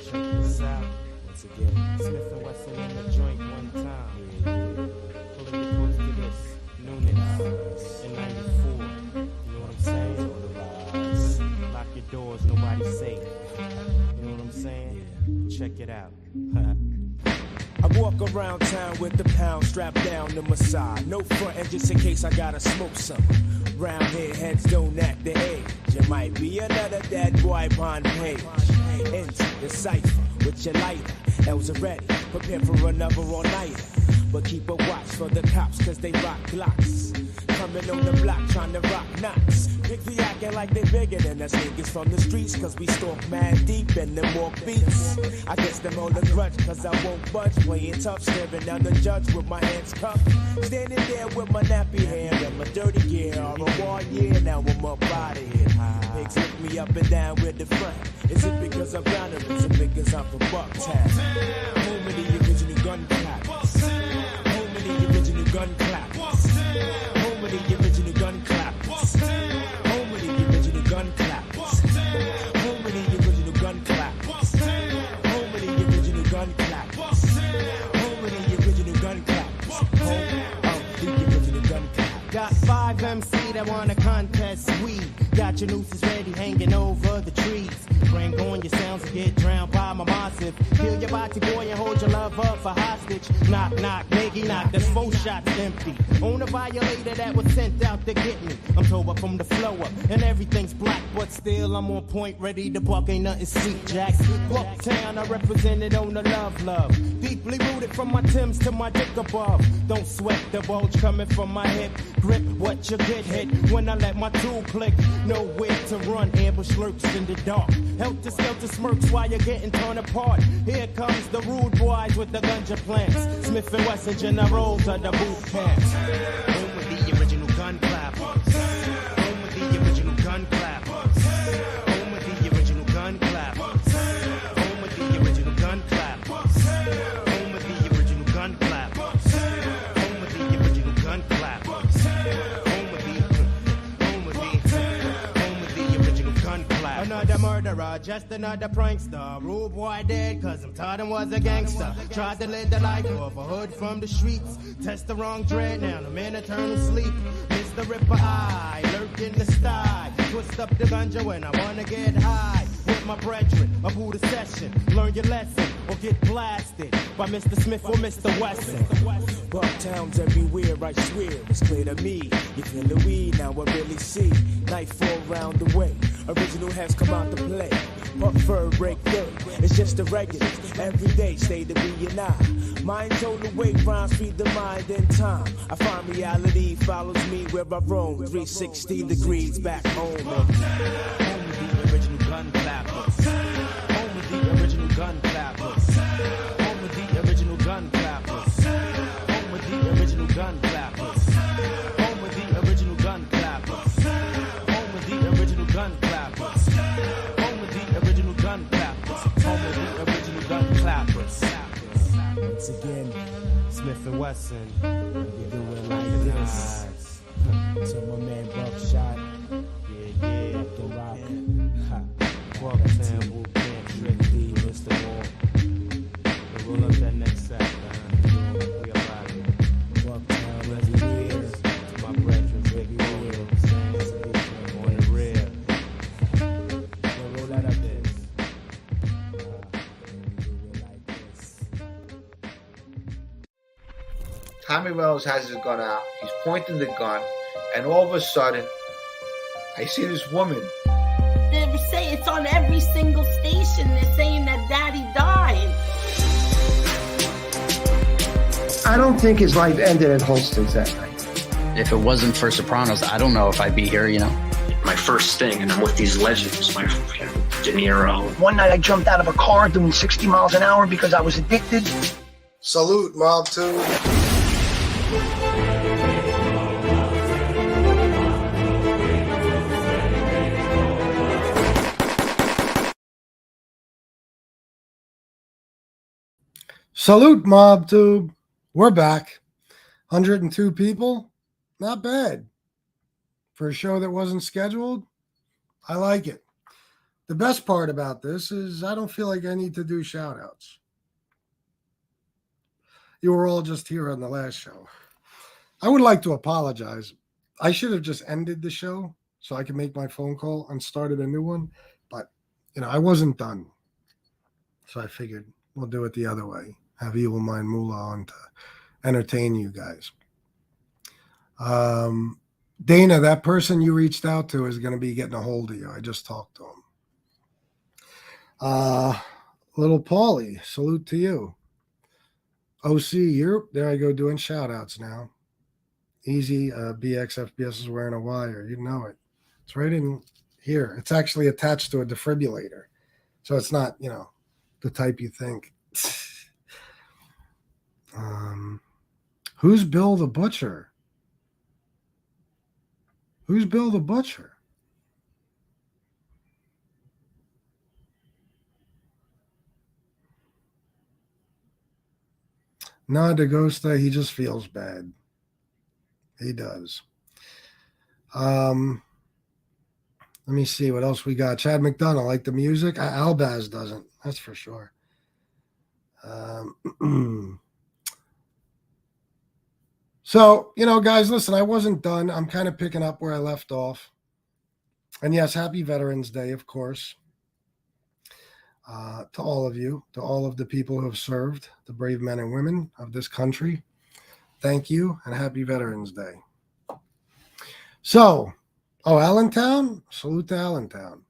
Check this out. Once again, Smith and Wesson in the joint one time. Pulling you close to this. Newness in 94. You know what I'm saying? Lock your doors, nobody's safe. You know what I'm saying? Check it out. I walk around town with the pound strapped down to my side. No frontin' just in case I gotta smoke something. Round here, heads don't act the age. It might be another dead boy on page. Into the cipher with your lighter. L's are ready, prepare for another all-nighter. But keep a watch for the cops, cause they rock glocks. Coming on the block, trying to rock knots. Pick the acting like they bigger than us niggas from the streets, cause we stalk mad deep and them walk beats. I guess them all a grudge, cause I won't budge. Playing tough, staring down the judge with my hands cuffed. Standing there with my nappy hair and my dirty gear. All a war year, now I'm up out of here. Pigs look me up and down with the front. Is it because I'm down or is it because I'm from Bucktown? Home of the original gun clappers. Home of the original gun clappers. Home of the original gun clappers. Home of the original gun clappers. Home of the original gun clappers. Home of the original gun clappers. Home of the original gun clappers. Home of the original gun clappers. Got 5 MC that wanna contest. We got your nooses ready, hanging over the trees. Bring on your sounds and get drowned by my massive. Kill your body boy and hold your love up for hostage. Knock, knock, nigga, knock, that's 4 shots empty. On a violator that was sent out to get me. I'm sober from the flow up, and everything's black, but still I'm on point, ready to buck, ain't nothing sweet, Jacks. Bucktown, I represented on the love. Deeply rooted from my Timbs to my dick above. Don't sweat the bulge coming from my hip. Grip what you get hit when I let my tool click. Nowhere to run, ambush lurks in the dark. Helter skelter smirks while you're getting torn apart. Here comes the rude boys with the ganja plants. Smith and Wesson generals of the boot camps. Home with the original gun clappers. Home with the original gun clappers. Home with the original gun clappers. Home with the original gun clappers. Home with the original gun clappers. Home with the original gun clappers. Home with the original gun clappers. Another murderer, just another prankster. Rude boy dead, cause I'm taught him was a gangster. Tried to live the life of a hood from the streets. Test the wrong dread, now I'm in eternal sleep. Mr. Ripper Eye, lurk in the sty. Twist up the ganja when I wanna get high. With my brethren, a Buddha session. Learn your lesson, or get blasted by Mr. Smith or Mr. Wesson. Bucktown's everywhere, I swear, it's clear to me. You feel the weed, now I really see. Nightfall round the way, original has come out to play. Puff fur break through, it's just the regulars. Every day, stay to be and I. Mind told the way, rhymes feed the mind in time. I find reality follows me where I roam. 360 degrees back home. Home of the original gun clappers. Home of the original gun clappers. Home of the original gun clappers. Home of the original gun clappers. Home of the original gun clappers. Home of the original gun clappers. Home of the original gun clappers. Home of the original gun clappers. Once again, Smith and Wesson, you do it like this. To my man Buckshot, yeah, up the rock, Bucktown, Boot Camp, Trick D, Mr. Wall. We'll roll up that next set, we up out here. Bucktown, let's do it. To my brethren, baby, you know what I'm saying? On the rear. We'll roll that up there. Tommy Reynolds has his gun out. He's pointing the gun, and all of a sudden, I see this woman. They say it's on every single station. They're saying that Daddy died. I don't think his life ended at Holston's that night. If it wasn't for Sopranos, I don't know if I'd be here, you know. My first thing, and I'm with these legends, my De Niro. One night I jumped out of a car doing 60 miles an hour because I was addicted. Salute, Mob 2. Salute, MobTube. We're back. 102 people. Not bad. For a show that wasn't scheduled, I like it. The best part about this is I don't feel like I need to do shout outs. You were all just here on the last show. I would like to apologize. I should have just ended the show so I could make my phone call and started a new one. But, I wasn't done. So I figured we'll do it the other way. Have Evil Mind Moolah on to entertain you guys. Dana, that person you reached out to is going to be getting a hold of you. I just talked to him. Little Paulie, salute to you. OC, there I go doing shout outs now. Easy, BX FBS is wearing a wire. You know it. It's right in here. It's actually attached to a defibrillator. So it's not, the type you think. Who's Bill the Butcher? Who's Bill the Butcher? No, DeGosta, he just feels bad. He does. Let me see what else we got. Chad McDonough, like the music? Albaz doesn't. That's for sure. So, guys, listen, I wasn't done. I'm kind of picking up where I left off. And yes, happy Veterans Day, of course. To all of you, to all of the people who have served, the brave men and women of this country. Thank you and happy Veterans Day. So, Allentown? Salute to Allentown.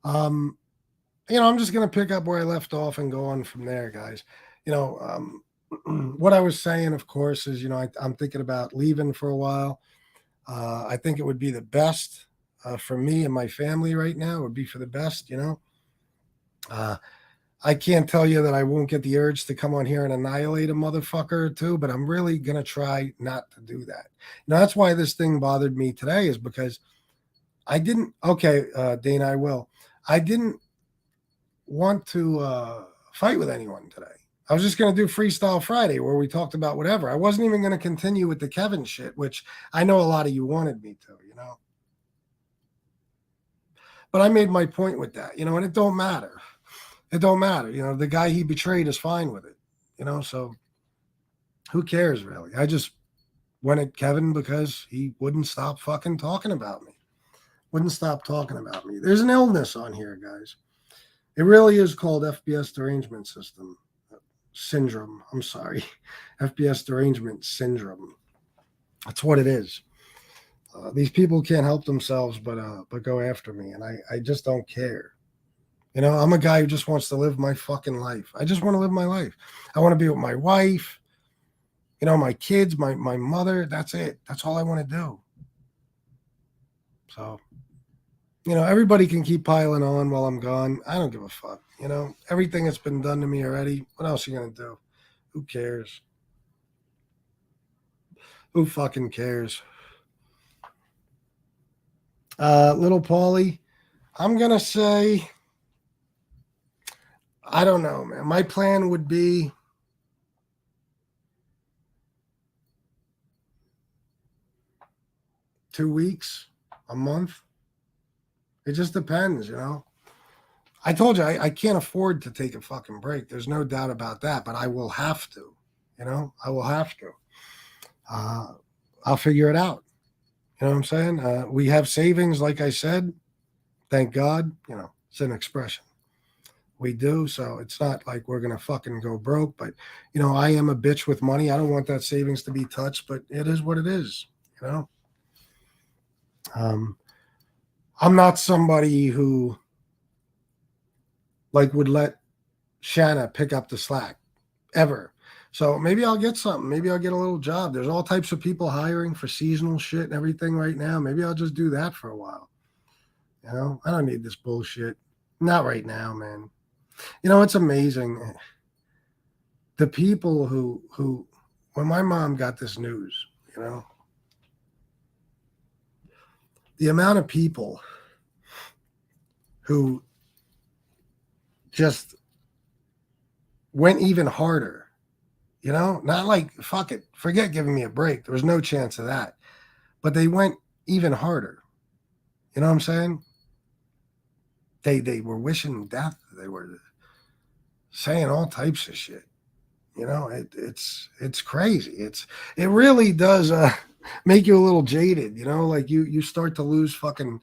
I'm just going to pick up where I left off and go on from there, guys. What I was saying, of course, is, I'm thinking about leaving for a while. I think it would be the best for me and my family right now. It would be for the best, I can't tell you that I won't get the urge to come on here and annihilate a motherfucker or two, but I'm really going to try not to do that. That's why this thing bothered me today, is because I didn't, Dana, I will. I didn't want to fight with anyone today. I was just going to do Freestyle Friday where we talked about whatever. I wasn't even going to continue with the Kevin shit, which I know a lot of you wanted me to, But I made my point with that, and it don't matter. It don't matter. The guy he betrayed is fine with it, so who cares really? I just went at Kevin because he wouldn't stop fucking talking about me. Wouldn't stop talking about me. There's an illness on here, guys. It really is called FBS derangement syndrome. I'm sorry. FBS derangement syndrome. That's what it is. These people can't help themselves but go after me, and I just don't care. I'm a guy who just wants to live my fucking life. I just want to live my life. I want to be with my wife, my kids, my mother. That's it. That's all I want to do. So, everybody can keep piling on while I'm gone. I don't give a fuck. Everything that's been done to me already. What else are you going to do? Who cares? Who fucking cares? Little Paulie, I'm going to say, I don't know, man. My plan would be two weeks, a month. It just depends, I told you, I can't afford to take a fucking break. There's no doubt about that, but I will have to, I will have to. I'll figure it out. You know what I'm saying? We have savings, like I said. Thank God, it's an expression. We do, so it's not like we're going to fucking go broke, but, I am a bitch with money. I don't want that savings to be touched, but it is what it is, I'm not somebody who, would let Shanna pick up the slack, ever. So maybe I'll get something. Maybe I'll get a little job. There's all types of people hiring for seasonal shit and everything right now. Maybe I'll just do that for a while. I don't need this bullshit. Not right now, man. It's amazing. The people who, when my mom got this news, the amount of people who just went even harder, not like, fuck it, forget giving me a break. There was no chance of that. But they went even harder. You know what I'm saying? They were wishing death. They were saying all types of shit. You know, it's crazy. It really does make you a little jaded. You know, like you start to lose fucking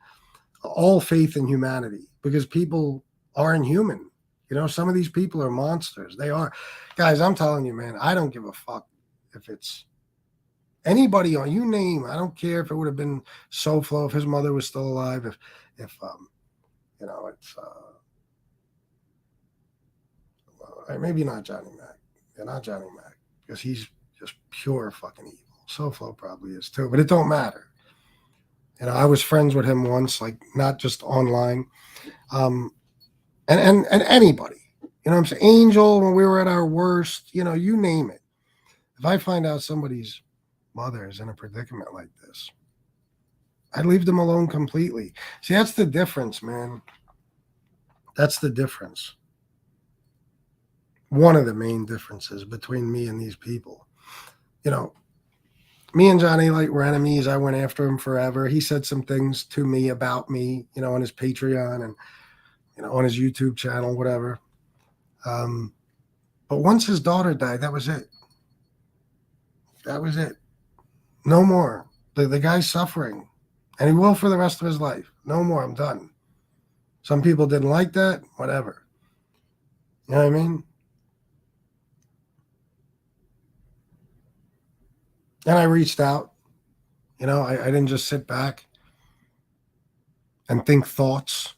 all faith in humanity because people aren't human. You know, some of these people are monsters. They are. Guys, I'm telling you, man, I don't give a fuck if it's anybody on you name. I don't care if it would have been SoFlo, if his mother was still alive, if you know, it's maybe not Johnny Mac. Yeah, not Johnny Mac, because he's just pure fucking evil. SoFlo probably is too, but it don't matter. You know, I was friends with him once, like not just online. And anybody, you know what I'm saying? Angel, when we were at our worst, you know, you name it. If I find out somebody's mother is in a predicament like this, I'd leave them alone completely. See, that's the difference, man. That's the difference. One of the main differences between me and these people. You know, me and Johnny Light were enemies. I went after him forever. He said some things to me about me, you know, on his Patreon and, you know, on his YouTube channel, whatever. But once his daughter died, that was it. That was it. No more. The guy's suffering, and he will for the rest of his life. No more. I'm done. Some people didn't like that. Whatever. You know what I mean? And I reached out. You know, I didn't just sit back and think thoughts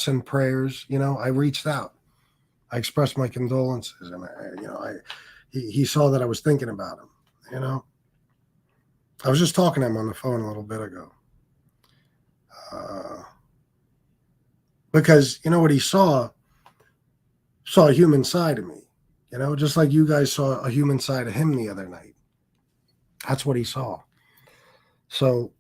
and prayers. You know, I reached out. I expressed my condolences, and he saw that I was thinking about him. You know, I was just talking to him on the phone a little bit ago, because you know what he saw a human side of me. You know, just like you guys saw a human side of him the other night. That's what he saw. So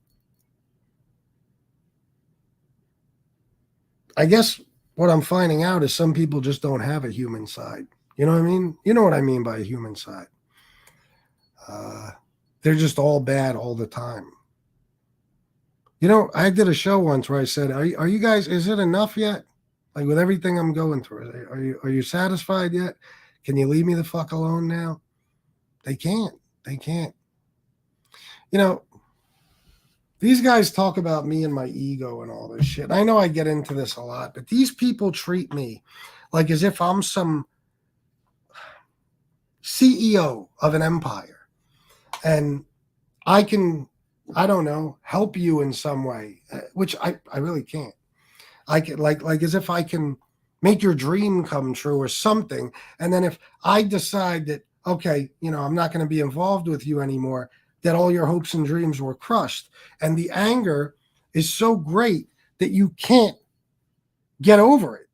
I guess what I'm finding out is some people just don't have a human side. You know what I mean? You know what I mean by a human side. They're just all bad all the time. You know, I did a show once where I said, are you guys, is it enough yet? Like with everything I'm going through, are you satisfied yet? Can you leave me the fuck alone now? They can't. They can't. You know, these guys talk about me and my ego and all this shit. I know I get into this a lot, but these people treat me like as if I'm some CEO of an empire. And I can, I don't know, help you in some way, which I really can't. I can like as if I can make your dream come true or something. And then if I decide that, okay, you know, I'm not going to be involved with you anymore, that all your hopes and dreams were crushed. And the anger is so great that you can't get over it.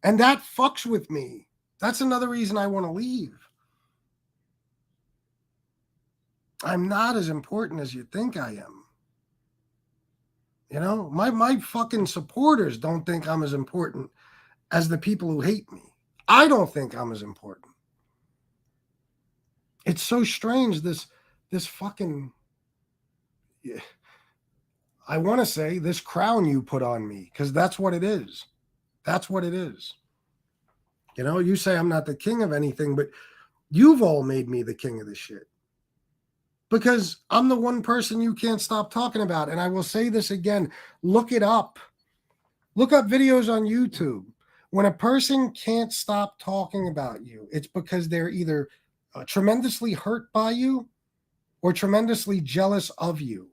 And that fucks with me. That's another reason I want to leave. I'm not as important as you think I am. You know, my fucking supporters don't think I'm as important as the people who hate me. I don't think I'm as important. It's so strange, this fucking, I want to say this crown you put on me, because that's what it is. That's what it is. You know, you say I'm not the king of anything, but you've all made me the king of the shit. Because I'm the one person you can't stop talking about. And I will say this again, look it up. Look up videos on YouTube. When a person can't stop talking about you, it's because they're either tremendously hurt by you or tremendously jealous of you.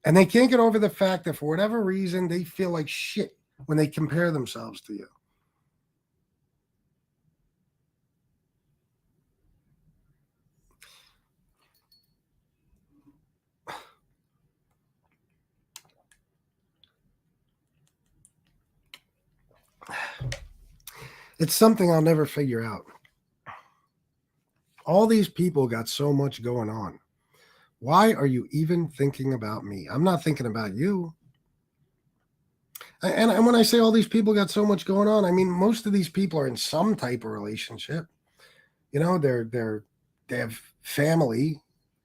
And they can't get over the fact that for whatever reason, they feel like shit when they compare themselves to you. It's something I'll never figure out. All these people got so much going on. Why are you even thinking about me? I'm not thinking about you. And when I say all these people got so much going on, I mean, most of these people are in some type of relationship. You know, they have family.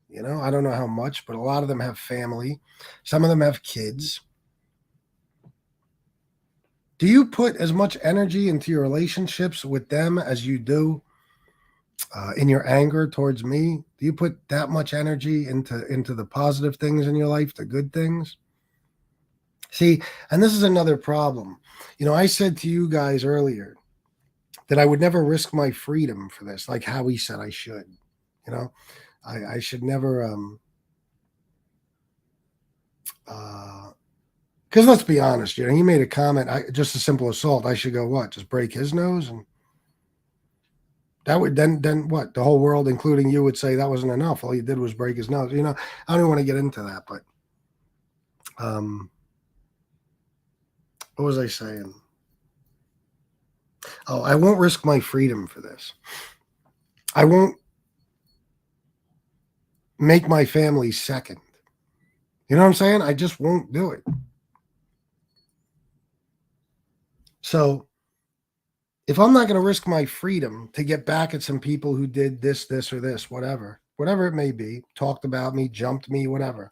You know, I don't know how much, but a lot of them have family. Some of them have kids. Do you put as much energy into your relationships with them as you do in your anger towards me? Do you put that much energy into the positive things in your life, the good things? See, and this is another problem. You know, I said to you guys earlier that I would never risk my freedom for this, like Howie said I should. You know, I should never because let's be honest, you know, he made a comment, just a simple assault. I should go what? Just break his nose? And that would then what? The whole world, including you, would say that wasn't enough. All he did was break his nose. You know, I don't even want to get into that, but what was I saying? Oh, I won't risk my freedom for this. I won't make my family second. You know what I'm saying? I just won't do it. So if I'm not going to risk my freedom to get back at some people who did this, or this, whatever it may be, talked about me, jumped me, whatever,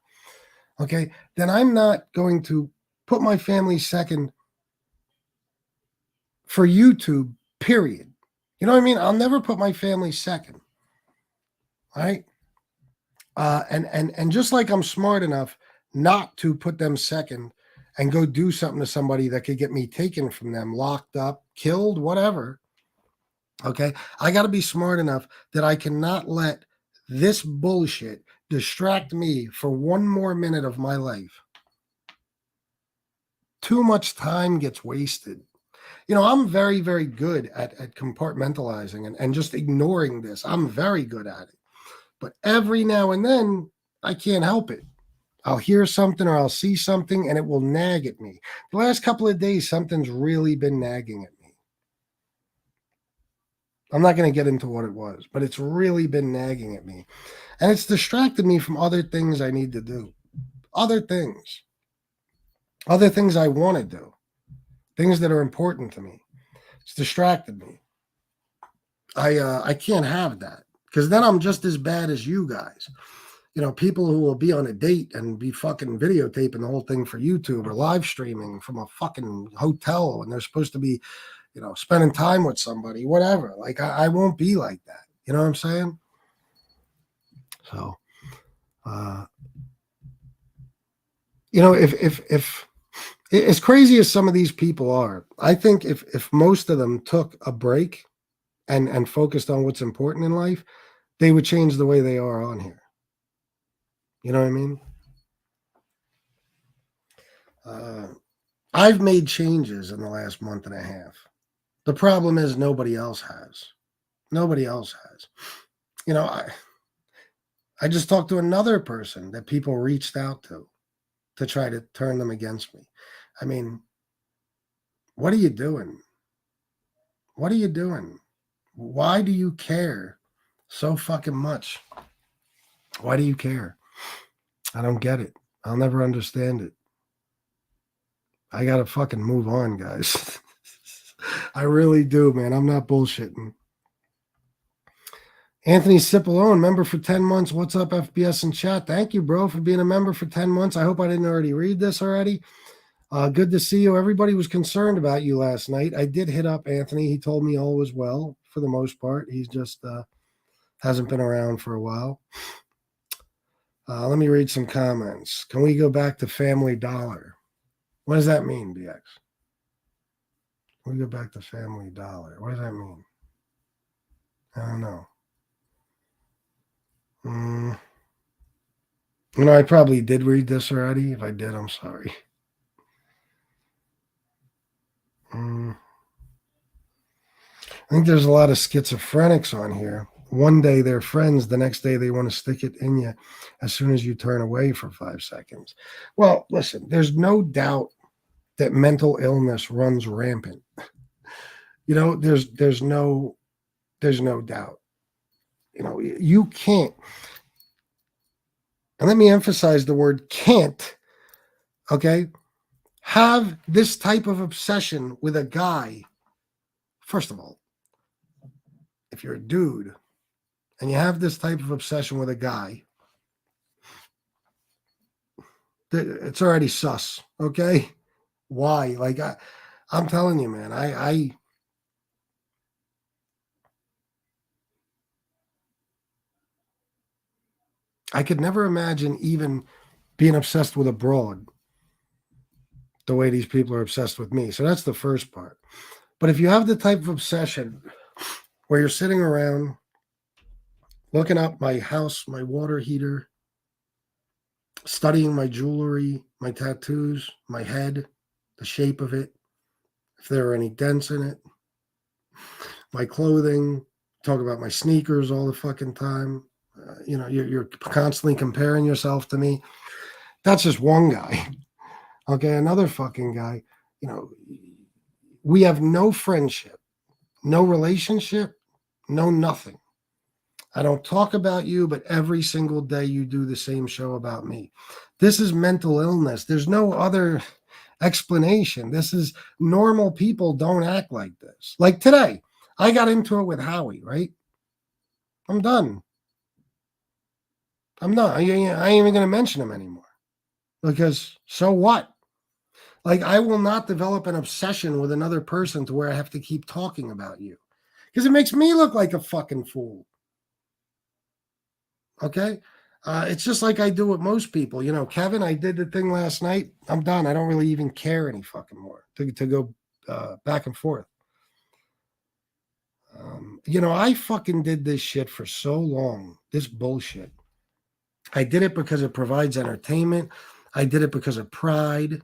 okay, then I'm not going to put my family second for YouTube, period. You know what I mean? I'll never put my family second. All right? And just like I'm smart enough not to put them second and go do something to somebody that could get me taken from them, locked up, killed, whatever. Okay. I got to be smart enough that I cannot let this bullshit distract me for one more minute of my life. Too much time gets wasted. You know, I'm very, very good at compartmentalizing and just ignoring this. I'm very good at it. But every now and then, I can't help it. I'll hear something or I'll see something and it will nag at me. The last couple of days, something's really been nagging at me. I'm not going to get into what it was, but it's really been nagging at me. And it's distracted me from other things I need to do. Other things I want to do. Things that are important to me. It's distracted me. I can't have that because then I'm just as bad as you guys. You know, people who will be on a date and be fucking videotaping the whole thing for YouTube or live streaming from a fucking hotel when they're supposed to be, you know, spending time with somebody, whatever. Like, I won't be like that. You know what I'm saying? So, you know, if as crazy as some of these people are, I think if most of them took a break and focused on what's important in life, they would change the way they are on here. You know what I mean? I've made changes in the last month and a half. The problem is nobody else has. Nobody else has. You know, I just talked to another person that people reached out to try to turn them against me. I mean, what are you doing? What are you doing? Why do you care so fucking much? Why do you care? I don't get it. I'll never understand it. I got to fucking move on, guys. I really do, man. I'm not bullshitting. Anthony Cipollone, member for 10 months. What's up, FBS in chat? Thank you, bro, for being a member for 10 months. I hope I didn't already read this already. Good to see you. Everybody was concerned about you last night. I did hit up Anthony. He told me all was well for the most part. He's just hasn't been around for a while. Let me read some comments. Can we go back to Family Dollar? What does that mean, BX? Can we go back to Family Dollar? What does that mean? I don't know. You know, I probably did read this already. If I did, I'm sorry. I think there's a lot of schizophrenics on here. One day they're friends, the next day they want to stick it in you as soon as you turn away for 5 seconds. Well, listen, there's no doubt that mental illness runs rampant. You know, there's no doubt. You know, you can't, and let me emphasize the word can't, okay, have this type of obsession with a guy. First of all, if you're a dude and you have this type of obsession with a guy, it's already sus, okay? Why? Like, I'm telling you, man, I could never imagine even being obsessed with a broad the way these people are obsessed with me. So that's the first part. But if you have the type of obsession where you're sitting around looking up my house, my water heater, studying my jewelry, my tattoos, my head, the shape of it, if there are any dents in it, my clothing, talk about my sneakers all the fucking time. You're constantly comparing yourself to me. That's just one guy. Okay, another fucking guy. We have no friendship, no relationship, no nothing. I don't talk about you, but every single day you do the same show about me. This is mental illness. There's no other explanation. This is normal people don't act like this. Like today, I got into it with Howie, right? I'm done. I'm not. I ain't even going to mention him anymore. Because so what? Like, I will not develop an obsession with another person to where I have to keep talking about you. Because it makes me look like a fucking fool. Okay? It's just like I do with most people. Kevin, I did the thing last night. I'm done. I don't really even care any fucking more to go back and forth. I fucking did this shit for so long. This bullshit. I did it because it provides entertainment. I did it because of pride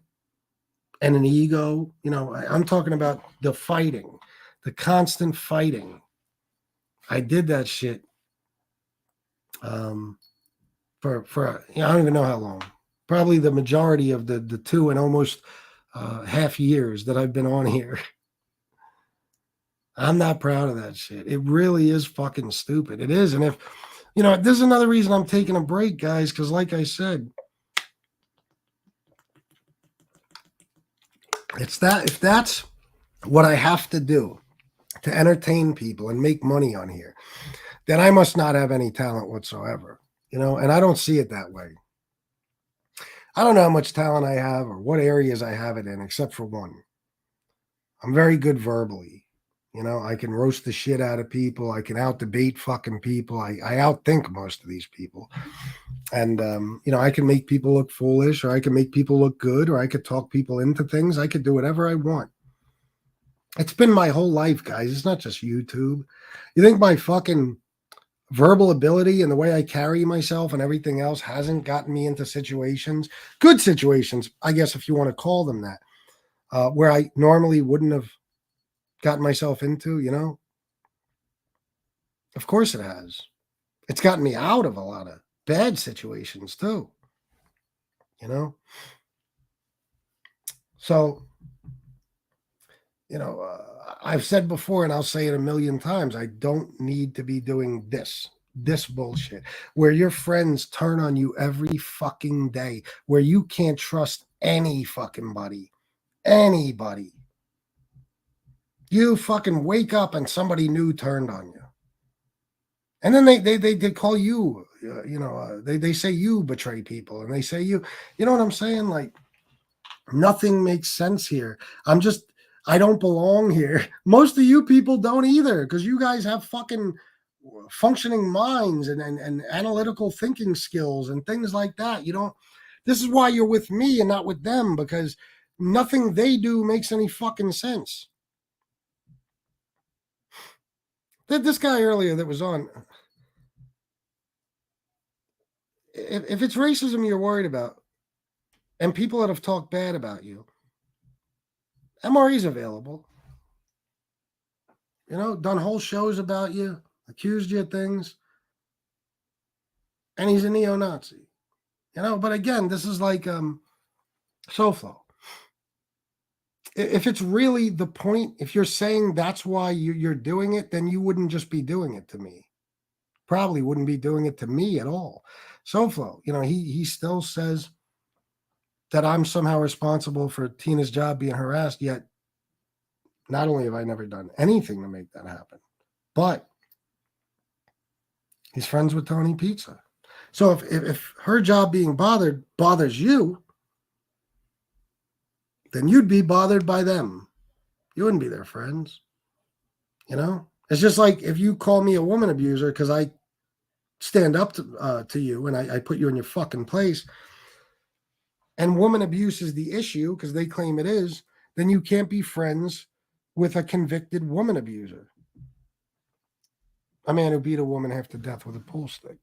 and an ego. I'm talking about the fighting, the constant fighting. I did that shit for I don't even know how long. Probably the majority of the 2 and almost half years that I've been on here. I'm not proud of that shit. It really is fucking stupid. It is. And if, this is another reason I'm taking a break, guys, because like I said, if that's what I have to do to entertain people and make money on here, then I must not have any talent whatsoever, and I don't see it that way. I don't know how much talent I have or what areas I have it in, except for one. I'm very good verbally. I can roast the shit out of people. I can out-debate fucking people. I outthink most of these people. And, I can make people look foolish, or I can make people look good, or I could talk people into things. I could do whatever I want. It's been my whole life, guys. It's not just YouTube. You think my fucking verbal ability and the way I carry myself and everything else hasn't gotten me into situations, good situations, I guess, if you want to call them that, where I normally wouldn't have gotten myself into, Of course it has. It's gotten me out of a lot of bad situations too, So, I've said before, and I'll say it a million times, I don't need to be doing this bullshit where your friends turn on you every fucking day, where you can't trust any fucking anybody. You fucking wake up and somebody new turned on you. And then they call you, they say you betray people, and they say you know what I'm saying? Like, nothing makes sense here. I don't belong here. Most of you people don't either, because you guys have fucking functioning minds and analytical thinking skills and things like that. This is why you're with me and not with them, because nothing they do makes any fucking sense. This guy earlier that was on, if it's racism you're worried about and people that have talked bad about you, MRE's available. Done whole shows about you, accused you of things, and he's a neo-Nazi. But again, this is like SoFlo. If it's really the point, if you're saying that's why you're doing it, then you wouldn't just be doing it to me. Probably wouldn't be doing it to me at all. SoFlo, he still says that I'm somehow responsible for Tina's job being harassed, yet not only have I never done anything to make that happen, but he's friends with Tony Pizza. So if her job being bothers you, then you'd be bothered by them. You wouldn't be their friends. You know, it's just like if you call me a woman abuser because I stand up to you and I put you in your fucking place, and woman abuse is the issue because they claim it is, then you can't be friends with a convicted woman abuser. A man who beat a woman half to death with a pool stick.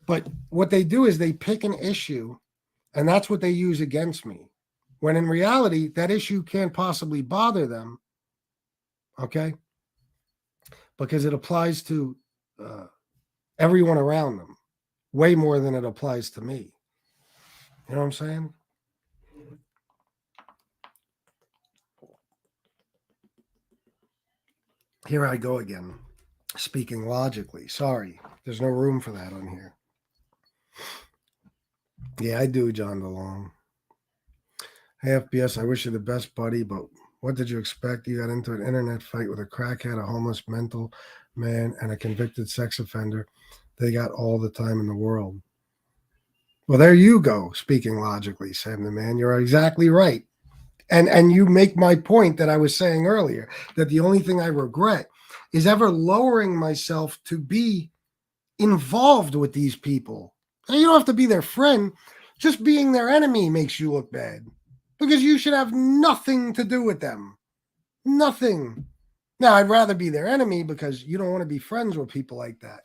But what they do is they pick an issue, and that's what they use against me. When in reality, that issue can't possibly bother them, okay? Because it applies to everyone around them way more than it applies to me. You know what I'm saying? Here I go again, speaking logically. Sorry, there's no room for that on here. Yeah, I do, John DeLong. Hey, FBS, I wish you the best, buddy, but what did you expect? You got into an internet fight with a crackhead, a homeless mental man, and a convicted sex offender. They got all the time in the world. Well, there you go, speaking logically, Sam the man. You're exactly right. And you make my point that I was saying earlier, that the only thing I regret is ever lowering myself to be involved with these people. And you don't have to be their friend. Just being their enemy makes you look bad because you should have nothing to do with them. Nothing. Now, I'd rather be their enemy because you don't want to be friends with people like that.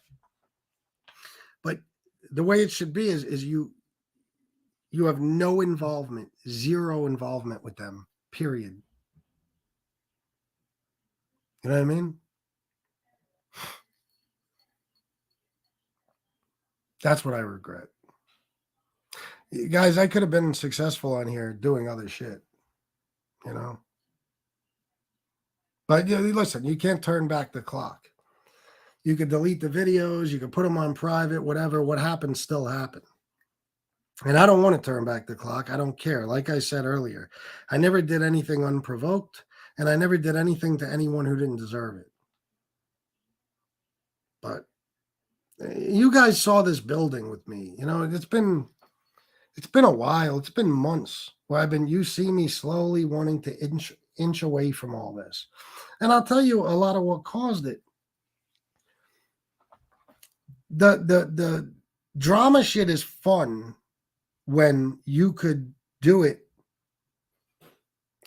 But the way it should be is you have no involvement, zero involvement with them, period. You know what I mean? That's what I regret. Guys, I could have been successful on here doing other shit, you know? But listen, you can't turn back the clock. You could delete the videos, you could put them on private, whatever. What happened still happened. And I don't want to turn back the clock. I don't care. Like I said earlier, I never did anything unprovoked, and I never did anything to anyone who didn't deserve it. But you guys saw this building with me. You know, it's been a while. It's been months where you see me slowly wanting to inch away from all this. And I'll tell you a lot of what caused it. The drama shit is fun when you could do it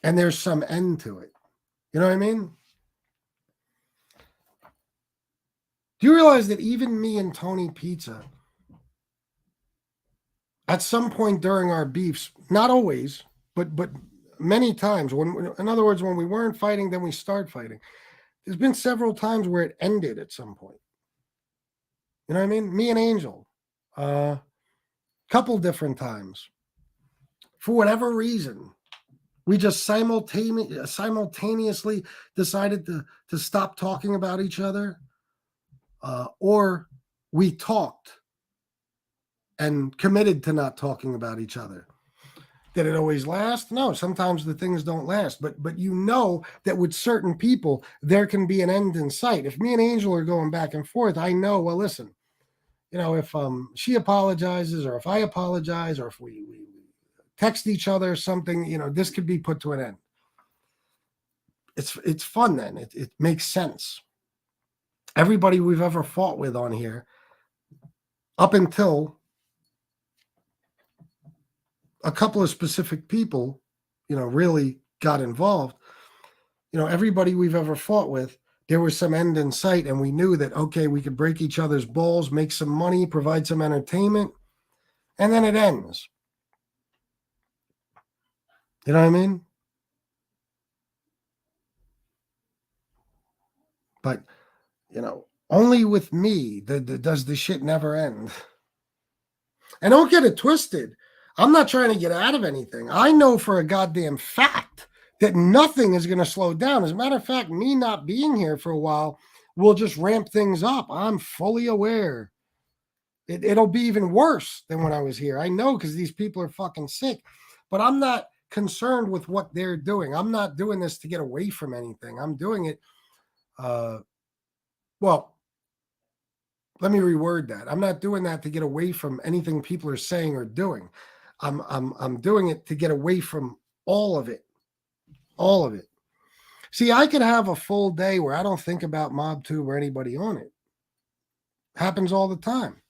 and there's some end to it. You know what I mean? Do you realize that even me and Tony Pizza, at some point during our beefs, not always, but many times, in other words, when we weren't fighting, then we start fighting. There's been several times where it ended at some point. You know what I mean? Me and Angel, couple different times. For whatever reason, we just simultaneously decided to stop talking about each other, or we talked and committed to not talking about each other. Did it always last? No, sometimes the things don't last, but you know that with certain people, there can be an end in sight. If me and Angel are going back and forth, I know, well, listen, you know, if she apologizes or if I apologize or if we text each other or something, you know, this could be put to an end. It's fun then. It makes sense. Everybody we've ever fought with on here, up until a couple of specific people, you know, really got involved, you know, everybody we've ever fought with, there was some end in sight, and we knew that, okay, we could break each other's balls, make some money, provide some entertainment, and then it ends. You know what I mean? But, you know, only with me does the shit never end. And don't get it twisted. I'm not trying to get out of anything. I know for a goddamn fact that nothing is going to slow down. As a matter of fact, me not being here for a while will just ramp things up. I'm fully aware. It'll be even worse than when I was here. I know, because these people are fucking sick. But I'm not concerned with what they're doing. I'm not doing this to get away from anything. I'm doing it. Well, let me reword that. I'm not doing that to get away from anything people are saying or doing. I'm doing it to get away from all of it. All of it. See, I could have a full day where I don't think about MobTube or anybody on it. Happens all the time.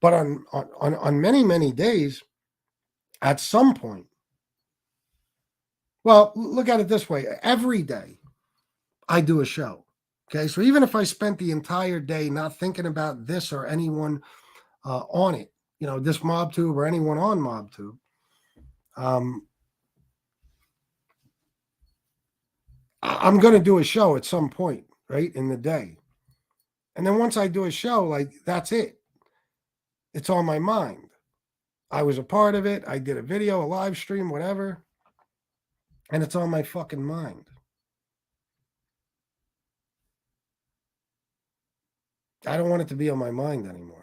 But on many, many days, at some point, well, look at it this way. Every day I do a show. Okay. So even if I spent the entire day not thinking about this or anyone on it, you know, this MobTube or anyone on MobTube, I'm going to do a show at some point, right, in the day. And then once I do a show, like, that's it. It's on my mind. I was a part of it. I did a video, a live stream, whatever. And it's on my fucking mind. I don't want it to be on my mind anymore.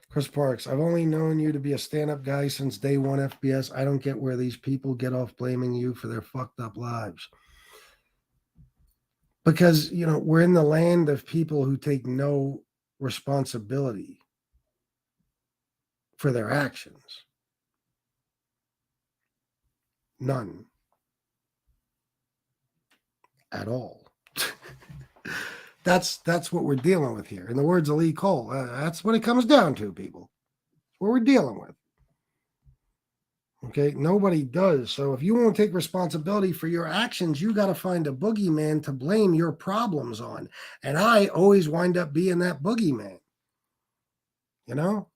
Chris Parks, I've only known you to be a stand-up guy since day one, FBS. I don't get where these people get off blaming you for their fucked up lives. Because, you know, we're in the land of people who take no responsibility for their actions. None. At all. That's what we're dealing with here. In the words of Lee Cole, that's what it comes down to, people. That's what we're dealing with. Okay, nobody does. So if you won't take responsibility for your actions, you got to find a boogeyman to blame your problems on. And I always wind up being that boogeyman. You know?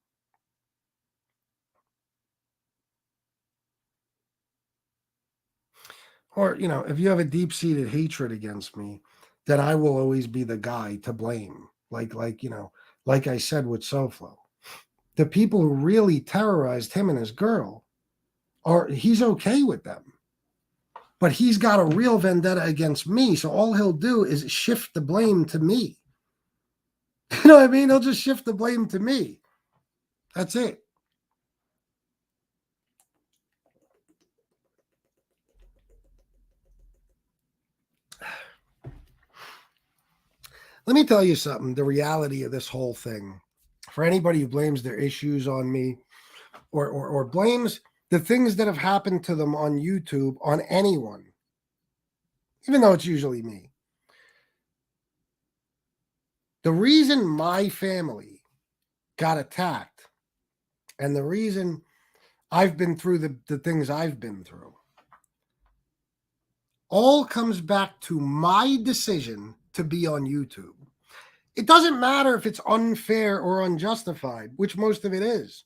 Or, you know, if you have a deep-seated hatred against me, then I will always be the guy to blame. Like, you know, like I said with SoFlo. The people who really terrorized him and his girl, he's okay with them. But he's got a real vendetta against me, so all he'll do is shift the blame to me. You know what I mean? He'll just shift the blame to me. That's it. Let me tell you something, the reality of this whole thing. For anybody who blames their issues on me or blames the things that have happened to them on YouTube on anyone, even though it's usually me. The reason my family got attacked and the reason I've been through the things I've been through all comes back to my decision to be on YouTube. It doesn't matter if it's unfair or unjustified, which most of it is.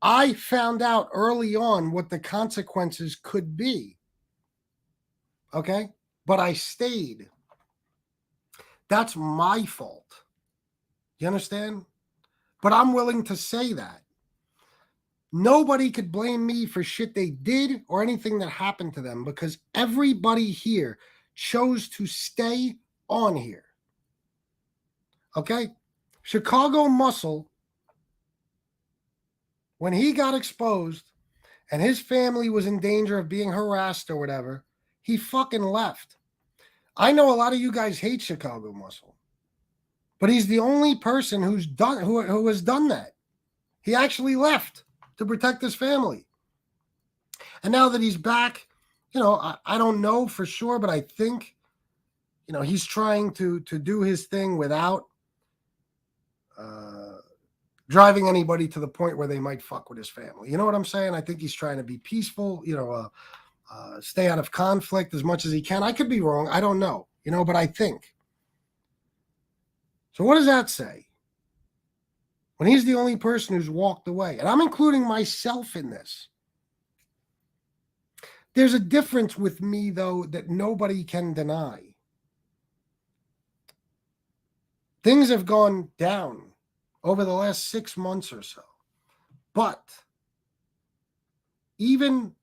I found out early on what the consequences could be. Okay? But I stayed. That's my fault. You understand? But I'm willing to say that. Nobody could blame me for shit they did or anything that happened to them because everybody here chose to stay on here. Okay? Chicago Muscle, when he got exposed and his family was in danger of being harassed or whatever, he fucking left. I know a lot of you guys hate Chicago Muscle, but he's the only person who has done that. He actually left to protect his family. And now that he's back, you know, I don't know for sure, but I think, you know, he's trying to do his thing without driving anybody to the point where they might fuck with his family. You know what I'm saying? I think he's trying to be peaceful, you know, stay out of conflict as much as he can. I could be wrong. I don't know, you know, but I think. So what does that say? When he's the only person who's walked away, and I'm including myself in this. There's a difference with me, though, that nobody can deny. Things have gone down over the last 6 months or so. But even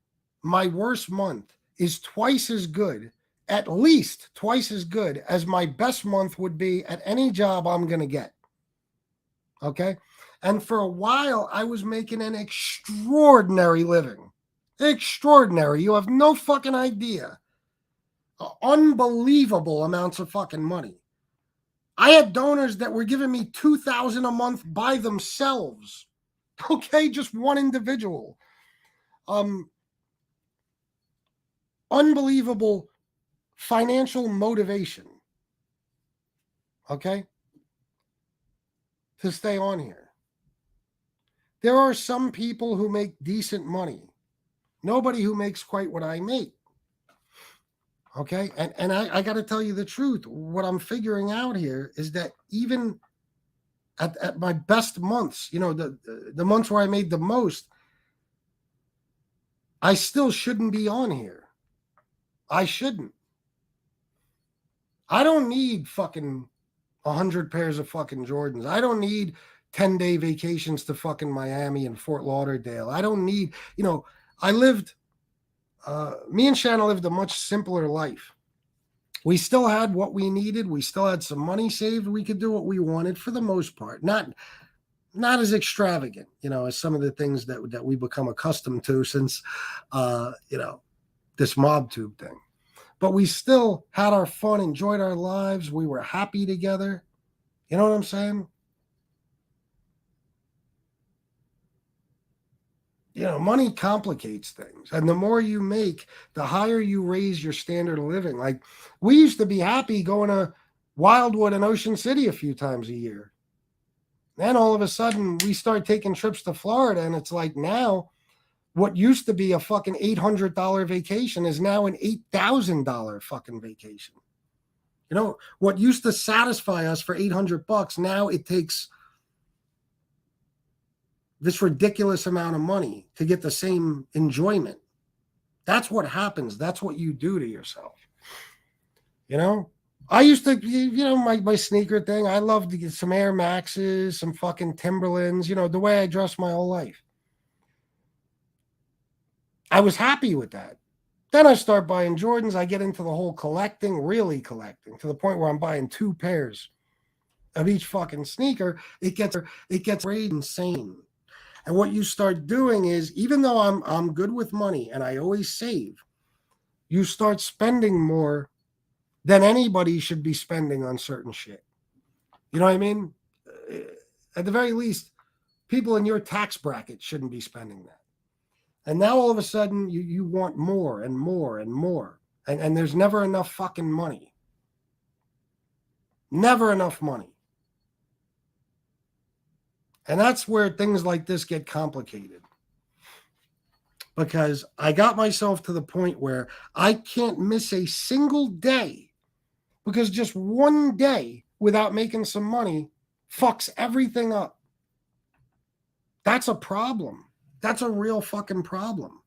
my worst month is twice as good, at least twice as good as my best month would be at any job I'm going to get. Okay? And for a while, I was making an extraordinary living. Extraordinary. You have no fucking idea. Unbelievable amounts of fucking money. I had donors that were giving me $2,000 a month by themselves. Okay, just one individual. unbelievable financial motivation, okay, to stay on here. There are some people who make decent money. Nobody who makes quite what I make. Okay. And I got to tell you the truth. What I'm figuring out here is that even at my best months, you know, the months where I made the most, I still shouldn't be on here. I shouldn't. I don't need fucking 100 pairs of fucking Jordans. I don't need 10-day vacations to fucking Miami and Fort Lauderdale. I don't need, you know, me and Shanna lived a much simpler life. We still had what we needed. We still had some money saved. We could do what we wanted for the most part. Not as extravagant, you know, as some of the things that we become accustomed to since, you know, this mob tube thing. But we still had our fun, enjoyed our lives. We were happy together. You know what I'm saying? You know, money complicates things. And the more you make, the higher you raise your standard of living. Like, we used to be happy going to Wildwood and Ocean City a few times a year. Then all of a sudden, we start taking trips to Florida, and it's like now, what used to be a fucking $800 vacation is now an $8,000 fucking vacation. You know, what used to satisfy us for $800, now it takes this ridiculous amount of money to get the same enjoyment. That's what happens. That's what you do to yourself. You know, I used to, you know, my sneaker thing, I loved to get some Air Maxes, some fucking Timberlands, you know, the way I dressed my whole life. I was happy with that. Then I start buying Jordans. I get into the whole collecting, really collecting, to the point where I'm buying 2 pairs of each fucking sneaker. It gets really insane. And what you start doing is, even though I'm good with money and I always save, you start spending more than anybody should be spending on certain shit. You know what I mean? At the very least, people in your tax bracket shouldn't be spending that. And now all of a sudden you want more and more and more. And there's never enough fucking money. Never enough money. And that's where things like this get complicated. Because I got myself to the point where I can't miss a single day, because just one day without making some money fucks everything up. That's a problem. That's a real fucking problem.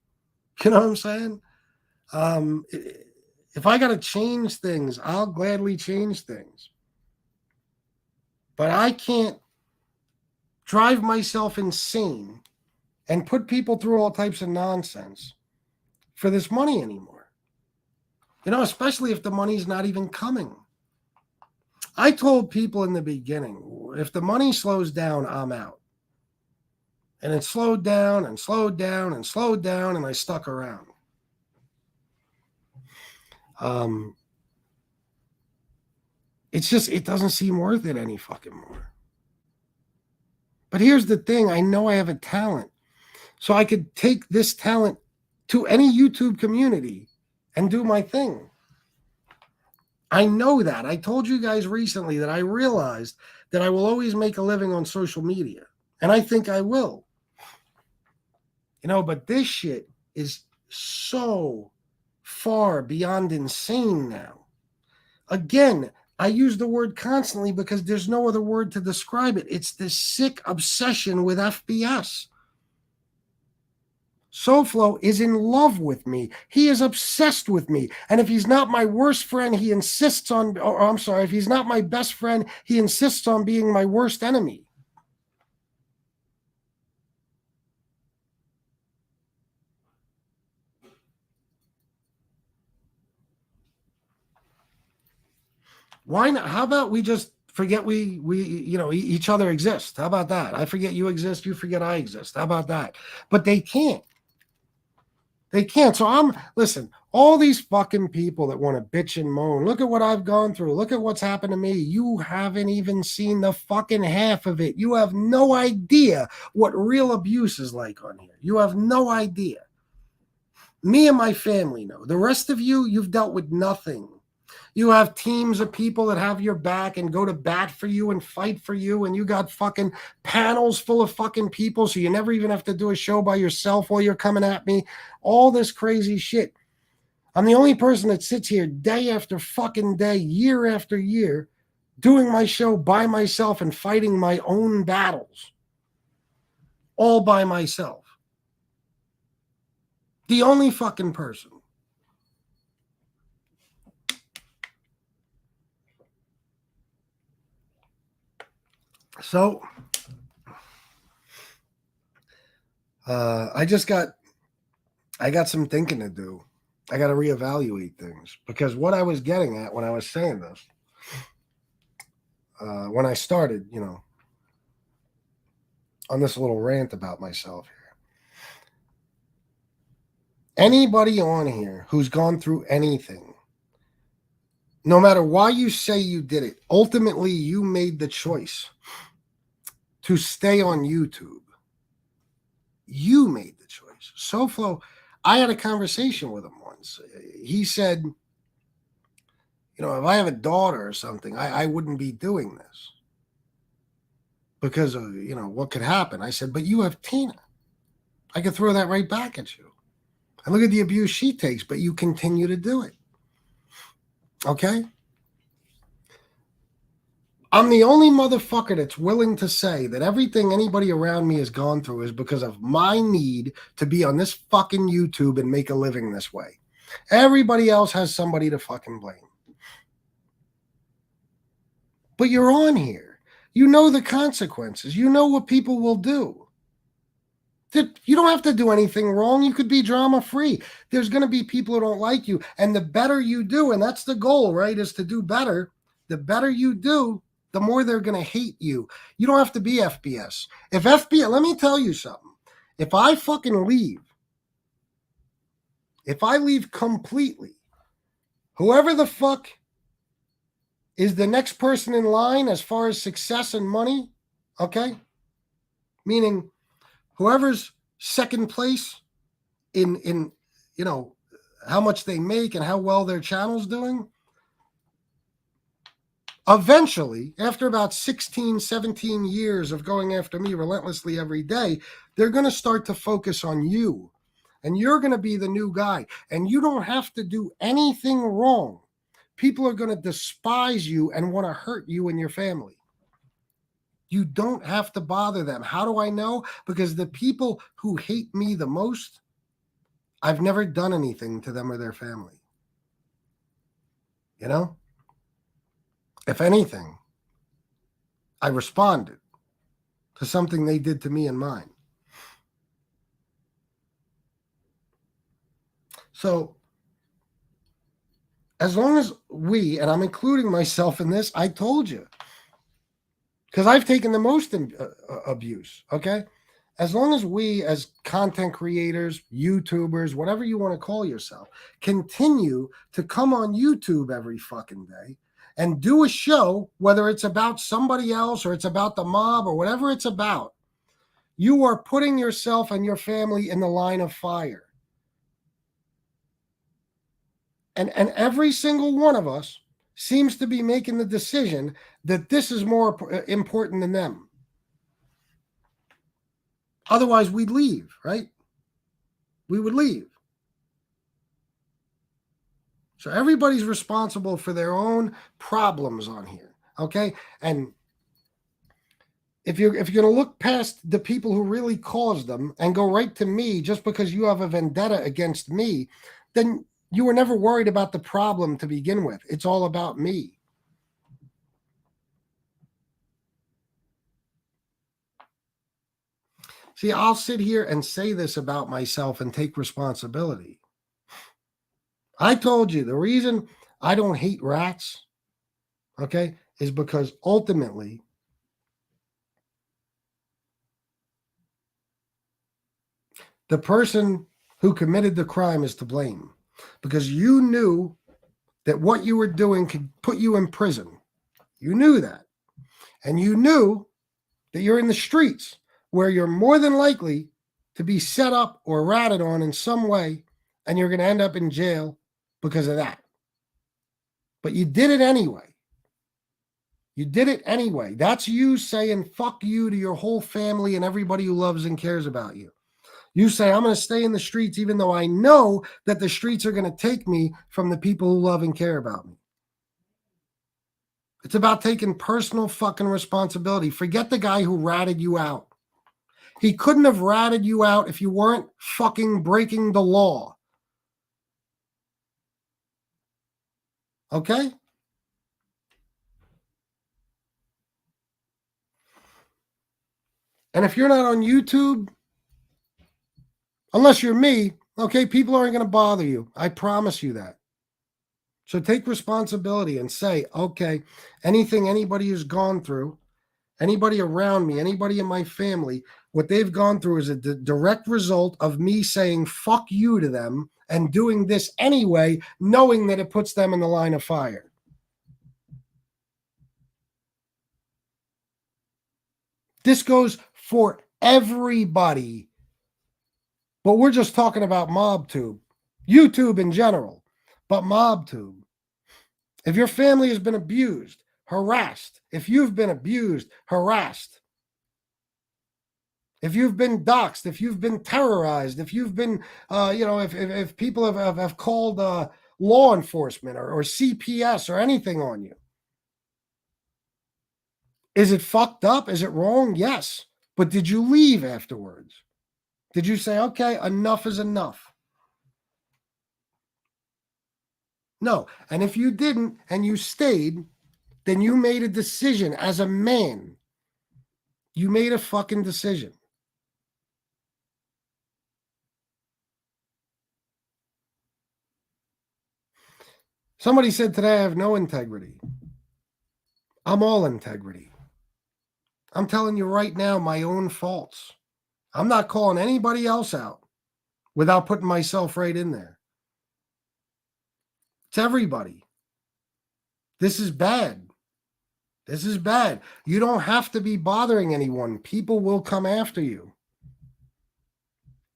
You know what I'm saying? If I got to change things, I'll gladly change things. But I can't drive myself insane and put people through all types of nonsense for this money anymore. You know, especially if the money's not even coming. I told people in the beginning, if the money slows down, I'm out. And it slowed down and slowed down and slowed down, and I stuck around. It's just, it doesn't seem worth it any fucking more. But here's the thing. I know I have a talent. So I could take this talent to any YouTube community and do my thing. I know that. I told you guys recently that I realized that I will always make a living on social media. And I think I will. You know, but this shit is so far beyond insane now. Again, I use the word constantly because there's no other word to describe it. It's this sick obsession with FBS. SoFlo is in love with me. He is obsessed with me. And if he's not my worst friend, he insists on, or I'm sorry, if he's not my best friend, he insists on being my worst enemy. Why not? How about we just forget we you know, each other exist? How about that? I forget you exist, you forget I exist. How about that? But they can't. They can't. So listen, all these fucking people that want to bitch and moan, look at what I've gone through. Look at what's happened to me. You haven't even seen the fucking half of it. You have no idea what real abuse is like on here. You have no idea. Me and my family know. The rest of you, you've dealt with nothing. You have teams of people that have your back and go to bat for you and fight for you, and you got fucking panels full of fucking people, so you never even have to do a show by yourself while you're coming at me. All this crazy shit. I'm the only person that sits here day after fucking day, year after year, doing my show by myself and fighting my own battles. All by myself. The only fucking person. So, I got some thinking to do. I got to reevaluate things, because what I was getting at when I was saying this, when I started, on this little rant about myself here. Anybody on here who's gone through anything, no matter why you say you did it, ultimately you made the choice to stay on YouTube. You made the choice. SoFlo, I had a conversation with him once. He said, if I have a daughter or something, I wouldn't be doing this because of, what could happen. I said, but you have Tina. I could throw that right back at you. And look at the abuse she takes, but you continue to do it. Okay? I'm the only motherfucker that's willing to say that everything anybody around me has gone through is because of my need to be on this fucking YouTube and make a living this way. Everybody else has somebody to fucking blame. But you're on here. You know the consequences. You know what people will do. You don't have to do anything wrong. You could be drama free. There's going to be people who don't like you. And the better you do, and that's the goal, right, is to do better. The better you do, the more they're going to hate you. You don't have to be FBS. If FBS, let me tell you something. If I fucking leave, if I leave completely, whoever the fuck is the next person in line as far as success and money, okay? Meaning whoever's second place in how much they make and how well their channel's doing, eventually, after about 16, 17 years of going after me relentlessly every day, they're going to start to focus on you. And you're going to be the new guy. And you don't have to do anything wrong. People are going to despise you and want to hurt you and your family. You don't have to bother them. How do I know? Because the people who hate me the most, I've never done anything to them or their family. If anything, I responded to something they did to me and mine. So, as long as we, and I'm including myself in this, I told you, because I've taken the most abuse, okay? As long as we, as content creators, YouTubers, whatever you want to call yourself, continue to come on YouTube every fucking day and do a show, whether it's about somebody else or it's about the mob or whatever it's about, you are putting yourself and your family in the line of fire. And every single one of us seems to be making the decision that this is more important than them. Otherwise, we'd leave, right? We would leave. So everybody's responsible for their own problems on here, okay? And if you're going to look past the people who really caused them and go right to me just because you have a vendetta against me, then you were never worried about the problem to begin with. It's all about me. See, I'll sit here and say this about myself and take responsibility. I told you the reason I don't hate rats, okay, is because ultimately the person who committed the crime is to blame. Because you knew that what you were doing could put you in prison. You knew that. And you knew that you're in the streets where you're more than likely to be set up or ratted on in some way and you're going to end up in jail because of that. But you did it anyway. You did it anyway. That's you saying fuck you to your whole family and everybody who loves and cares about you. You say, I'm going to stay in the streets even though I know that the streets are going to take me from the people who love and care about me. It's about taking personal fucking responsibility. Forget the guy who ratted you out. He couldn't have ratted you out if you weren't fucking breaking the law. Okay? And if you're not on YouTube, unless you're me, okay, people aren't going to bother you. I promise you that. So take responsibility and say, okay, anything anybody has gone through, anybody around me, anybody in my family, what they've gone through is a direct result of me saying fuck you to them and doing this anyway, knowing that it puts them in the line of fire. This goes for everybody. But we're just talking about MobTube, YouTube in general, but MobTube. If your family has been abused, harassed, if you've been abused, harassed, if you've been doxxed, if you've been terrorized, if you've been, if people have called law enforcement or CPS or anything on you, is it fucked up? Is it wrong? Yes. But did you leave afterwards? Did you say, okay, enough is enough? No. And if you didn't and you stayed, then you made a decision as a man. You made a fucking decision. Somebody said today I have no integrity. I'm all integrity. I'm telling you right now my own faults. I'm not calling anybody else out without putting myself right in there. It's everybody. This is bad. This is bad. You don't have to be bothering anyone. People will come after you.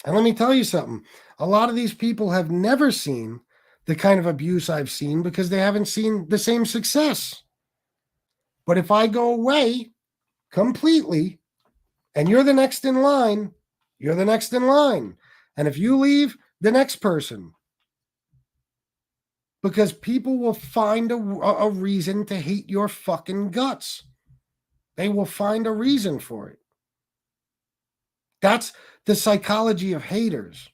And let me tell you something. A lot of these people have never seen the kind of abuse I've seen because they haven't seen the same success. But if I go away completely and you're the next in line, you're the next in line. And if you leave, the next person. Because people will find a reason to hate your fucking guts. They will find a reason for it. That's the psychology of haters.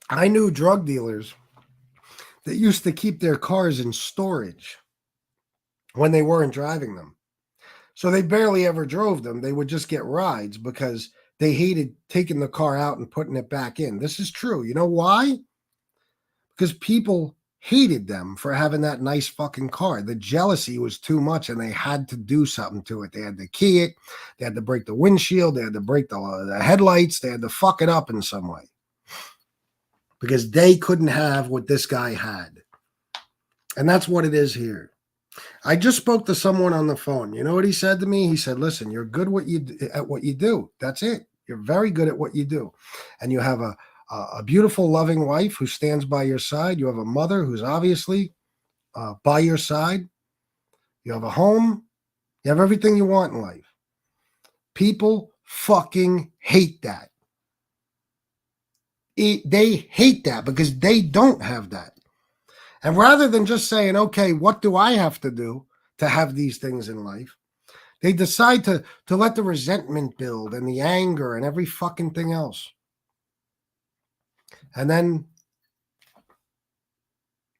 I knew drug dealers that used to keep their cars in storage when they weren't driving them. So they barely ever drove them. They would just get rides because they hated taking the car out and putting it back in. This is true. You know why? Because people hated them for having that nice fucking car. The jealousy was too much and they had to do something to it. They had to key it. They had to break the windshield. They had to break the headlights. They had to fuck it up in some way. Because they couldn't have what this guy had. And that's what it is here. I just spoke to someone on the phone. You know what he said to me? He said, listen, you're good at what you do. That's it. You're very good at what you do. And you have a beautiful, loving wife who stands by your side. You have a mother who's obviously by your side. You have a home. You have everything you want in life. People fucking hate that. They hate that because they don't have that. And rather than just saying, okay, what do I have to do to have these things in life? They decide to let the resentment build and the anger and every fucking thing else. And then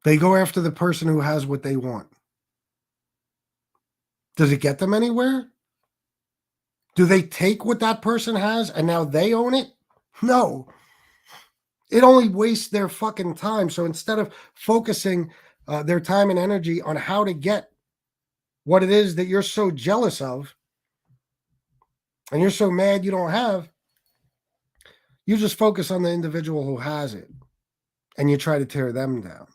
they go after the person who has what they want. Does it get them anywhere? Do they take what that person has and now they own it? No. It only wastes their fucking time. So instead of focusing their time and energy on how to get what it is that you're so jealous of and you're so mad you don't have, you just focus on the individual who has it and you try to tear them down.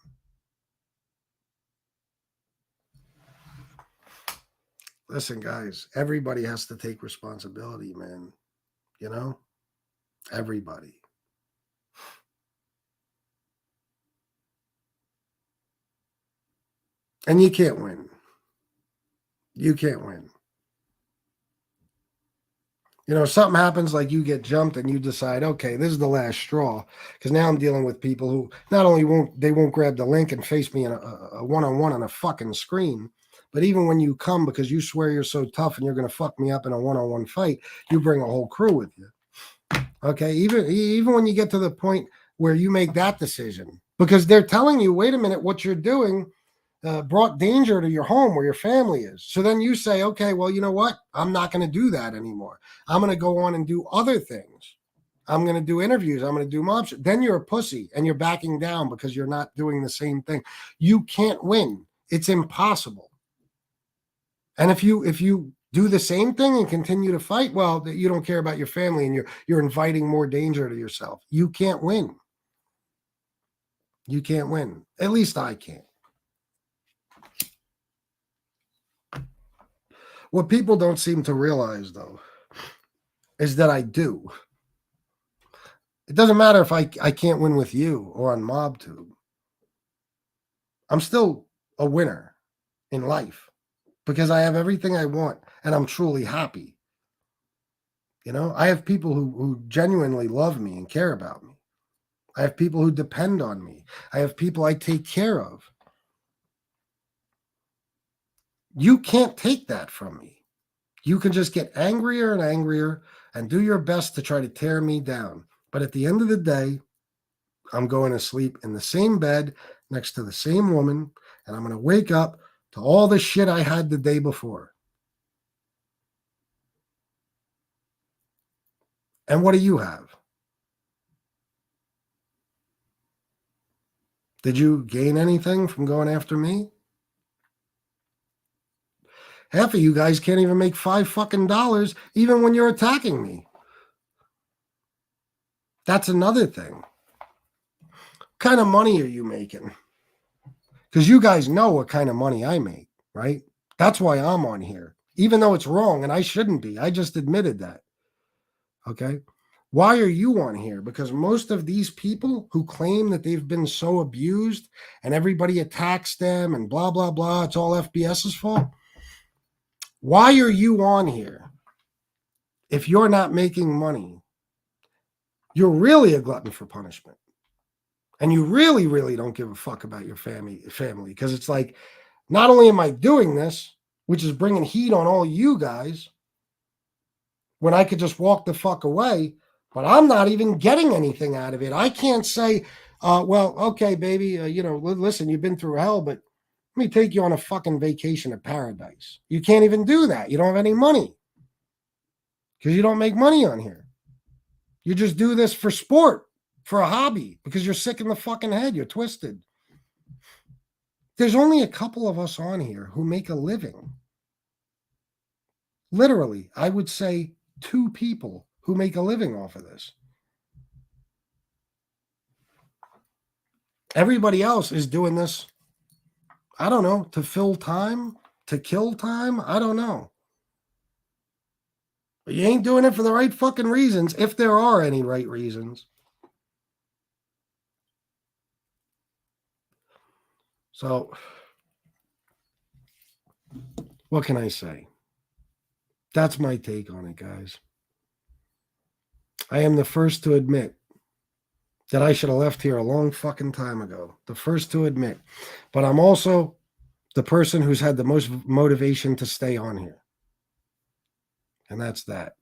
listen, guys, everybody has to take responsibility, man. You know, everybody. And you can't win. You can't win. You know, something happens like you get jumped and you decide, okay, this is the last straw. Because now I'm dealing with people who not only won't grab the link and face me in a one-on-one on a fucking screen, but even when you come because you swear you're so tough and you're going to fuck me up in a one-on-one fight, you bring a whole crew with you. Okay, even when you get to the point where you make that decision, because they're telling you, wait a minute, what you're doing brought danger to your home where your family is. So then you say, okay, well, you know what? I'm not going to do that anymore. I'm going to go on and do other things. I'm going to do interviews. I'm going to do mob shit. Then you're a pussy and you're backing down because you're not doing the same thing. You can't win. It's impossible. And if you do the same thing and continue to fight, well, you don't care about your family and you're inviting more danger to yourself. You can't win. You can't win. At least I can't. What people don't seem to realize, though, is that I do. It doesn't matter if I can't win with you or on MobTube. I'm still a winner in life because I have everything I want and I'm truly happy. You know, I have people who genuinely love me and care about me. I have people who depend on me. I have people I take care of. You can't take that from me. You can just get angrier and angrier and do your best to try to tear me down. But at the end of the day, I'm going to sleep in the same bed next to the same woman, and I'm going to wake up to all the shit I had the day before. And what do you have? Did you gain anything from going after me? Half of you guys can't even make $5 fucking even when you're attacking me. That's another thing. What kind of money are you making? Because you guys know what kind of money I make, right? That's why I'm on here, even though it's wrong and I shouldn't be. I just admitted that. Okay. Why are you on here? Because most of these people who claim that they've been so abused and everybody attacks them and blah, blah, blah, it's all FBS's fault. Why are you on here? If you're not making money, you're really a glutton for punishment. And you really, really don't give a fuck about your family. Because it's like, not only am I doing this, which is bringing heat on all you guys, when I could just walk the fuck away, but I'm not even getting anything out of it. I can't say, well, okay, baby, listen, you've been through hell, but let me take you on a fucking vacation to paradise. You can't even do that. You don't have any money because you don't make money on here. You just do this for sport, for a hobby, because you're sick in the fucking head. You're twisted. There's only a couple of us on here who make a living. Literally, I would say 2 people who make a living off of this. Everybody else is doing this, I don't know, to fill time, to kill time. I don't know. But you ain't doing it for the right fucking reasons, if there are any right reasons. So, what can I say? That's my take on it, guys. I am the first to admit that I should have left here a long fucking time ago. The first to admit. But I'm also the person who's had the most motivation to stay on here. And that's that.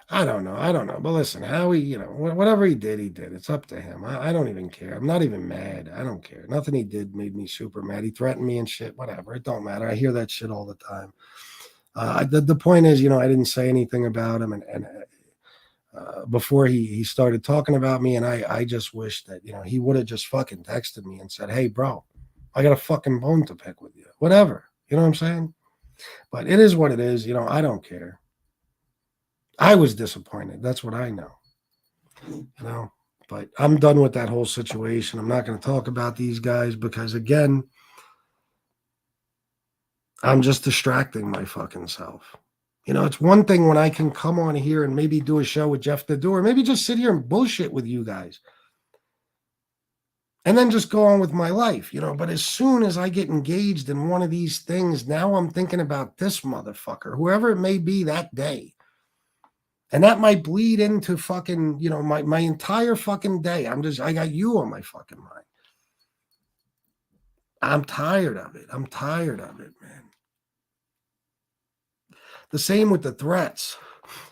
I don't know. But listen, Howie, whatever he did, he did. It's up to him. I don't even care. I'm not even mad. I don't care. Nothing he did made me super mad. He threatened me and shit. Whatever. It don't matter. I hear that shit all the time. The point is, I didn't say anything about him. And before he started talking about me, and I just wish that, he would have just fucking texted me and said, hey, bro, I got a fucking bone to pick with you. Whatever. You know what I'm saying? But it is what it is. I don't care. I was disappointed. That's what I know. But I'm done with that whole situation. I'm not going to talk about these guys because, again, I'm just distracting my fucking self. You know, it's one thing when I can come on here and maybe do a show with Jeff the Door, maybe just sit here and bullshit with you guys. And then just go on with my life, you know. But as soon as I get engaged in one of these things, now I'm thinking about this motherfucker, whoever it may be that day. And that might bleed into fucking, you know, my entire fucking day. I got you on my fucking mind. I'm tired of it. I'm tired of it, man. The same with the threats.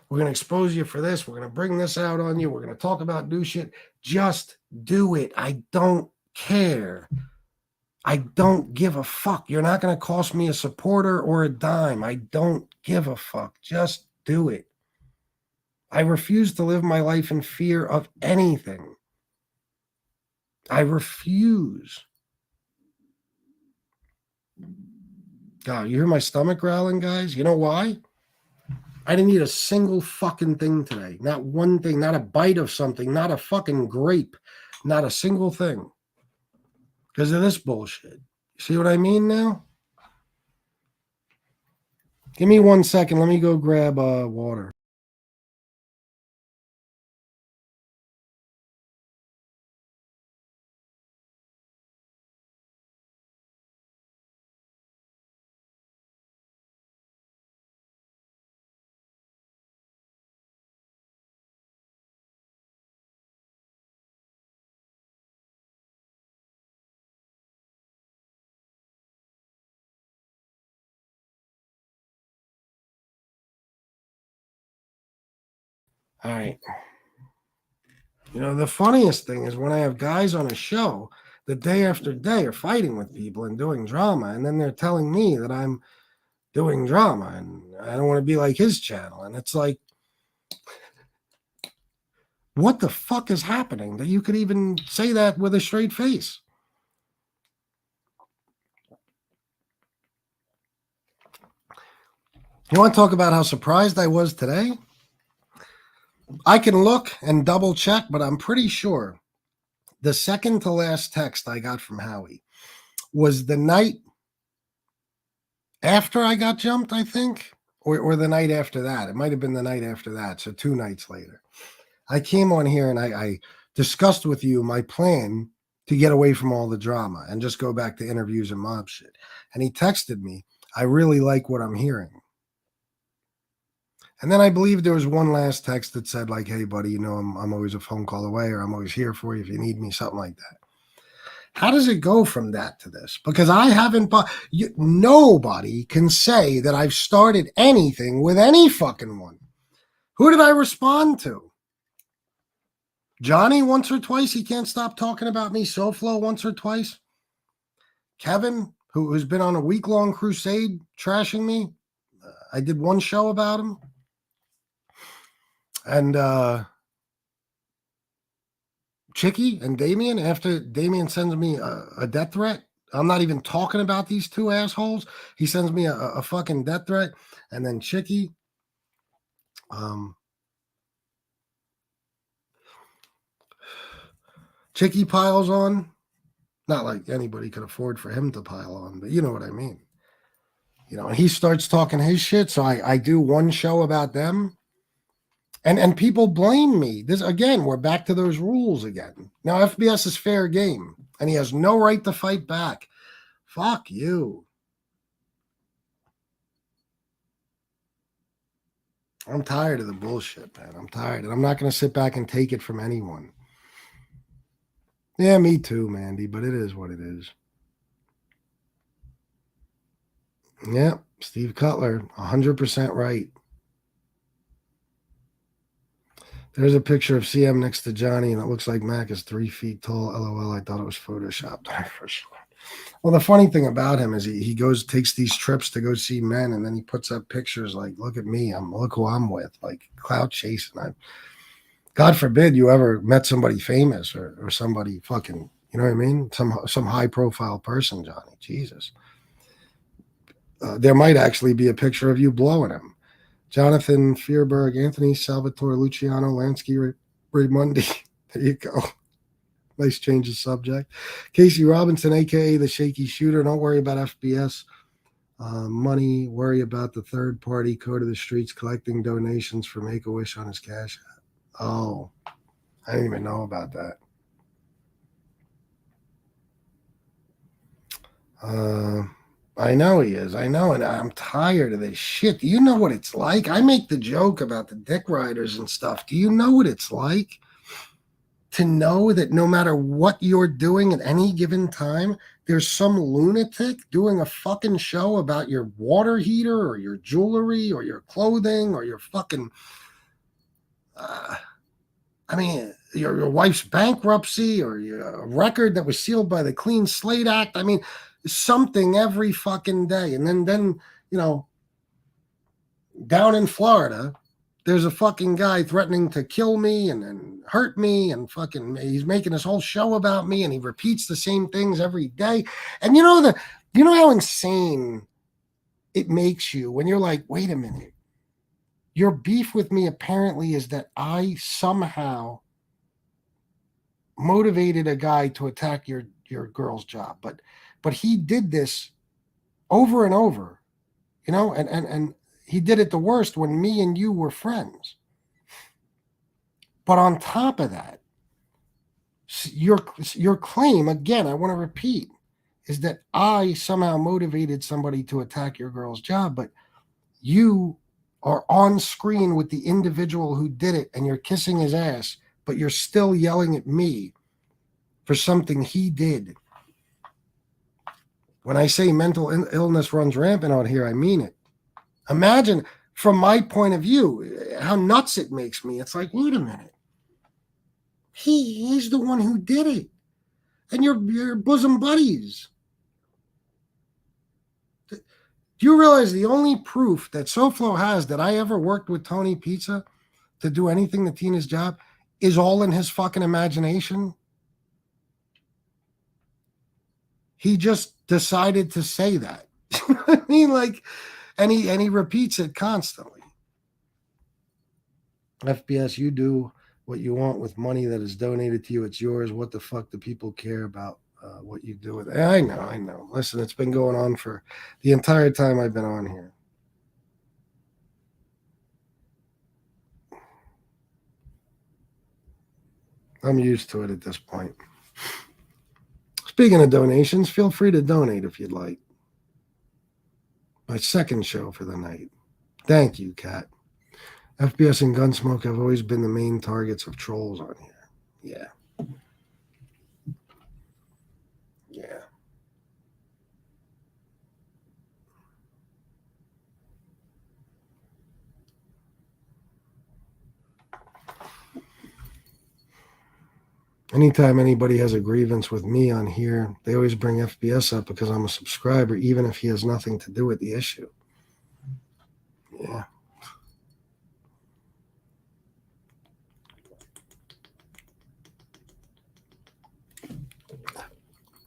We're going to expose you for this. We're going to bring this out on you. We're going to talk about new shit. Just do it. I don't care. I don't give a fuck. You're not going to cost me a supporter or a dime. I don't give a fuck. Just do it. I refuse to live my life in fear of anything. I refuse. God, you hear my stomach growling, guys? You know why? I didn't eat a single fucking thing today. Not one thing, not a bite of something, not a fucking grape, not a single thing. Because of this bullshit. See what I mean now? Give me 1 second. Let me go grab water. All right. You know, the funniest thing is when I have guys on a show that day after day are fighting with people and doing drama, and then they're telling me that I'm doing drama and I don't want to be like his channel. And it's like, what the fuck is happening that you could even say that with a straight face? You want to talk about how surprised I was today? I can look and double check, but I'm pretty sure the second to last text I got from Howie was the night after I got jumped, I think, or the night after that. It might have been the night after that, so 2 nights later. I came on here and I discussed with you my plan to get away from all the drama and just go back to interviews and mob shit. And he texted me, I really like what I'm hearing. And then I believe there was one last text that said, like, hey, buddy, you know, I'm always a phone call away, or I'm always here for you if you need me, something like that. How does it go from that to this? Because I haven't, nobody can say that I've started anything with any fucking one. Who did I respond to? Johnny once or twice. He can't stop talking about me. SoFlo once or twice. Kevin, who's been on a week-long crusade trashing me. I did one show about him. And Chicky and Damien, after Damien sends me a death threat, I'm not even talking about these 2 assholes. He sends me a fucking death threat. And then Chicky, Chicky piles on. Not like anybody could afford for him to pile on, but you know what I mean. You know, and he starts talking his shit. So I do one show about them. And people blame me. This again, we're back to those rules again. Now, FBS is fair game, and he has no right to fight back. Fuck you. I'm tired of the bullshit, man. I'm tired, and I'm not going to sit back and take it from anyone. Yeah, me too, Mandy, but it is what it is. Yeah, Steve Cutler, 100% right. There's a picture of CM next to Johnny, and it looks like Mac is 3 feet tall. LOL, I thought it was photoshopped. For sure. Well, the funny thing about him is he takes these trips to go see men, and then he puts up pictures like, look at me, look who I'm with, like clout chasing. God forbid you ever met somebody famous or somebody fucking, you know what I mean? Some high profile person, Johnny. Jesus. There might actually be a picture of you blowing him. Jonathan Fierberg, Anthony Salvatore, Luciano Lansky, Raymundi. There you go. Nice change of subject. Casey Robinson, a.k.a. the Shaky Shooter. Don't worry about FBS money. Worry about the third party code of the streets collecting donations for Make-A-Wish on his Cash App. Oh, I didn't even know about that. I know he is. I know, and I'm tired of this shit. Do you know what it's like? I make the joke about the dick riders and stuff. Do you know what it's like to know that no matter what you're doing at any given time, there's some lunatic doing a fucking show about your water heater or your jewelry or your clothing or your fucking, your wife's bankruptcy or your record that was sealed by the Clean Slate Act. I mean, something every fucking day. And then, down in Florida, there's a fucking guy threatening to kill me and hurt me and fucking he's making this whole show about me and he repeats the same things every day. And you know how insane it makes you when you're like, wait a minute. Your beef with me apparently is that I somehow motivated a guy to attack your girl's job. But he did this over and over, and he did it the worst when me and you were friends. But on top of that, your claim, again, I want to repeat, is that I somehow motivated somebody to attack your girl's job, but you are on screen with the individual who did it and you're kissing his ass, but you're still yelling at me for something he did. When I say mental illness runs rampant out here, I mean it. Imagine, from my point of view, how nuts it makes me. It's like, wait a minute. He's the one who did it. And you're bosom buddies. Do you realize the only proof that SoFlo has that I ever worked with Tony Pizza to do anything to Tina's job is all in his fucking imagination? He just decided to say that. I mean, and he repeats it constantly. FBS, you do what you want with money that is donated to you. It's yours. What the fuck do people care about what you do with it? I know. Listen, it's been going on for the entire time I've been on here. I'm used to it at this point. Speaking of donations, feel free to donate if you'd like. My second show for the night. Thank you, Kat. FBS and Gunsmoke have always been the main targets of trolls on here. Yeah. Anytime anybody has a grievance with me on here, they always bring FBS up because I'm a subscriber, even if he has nothing to do with the issue. Yeah.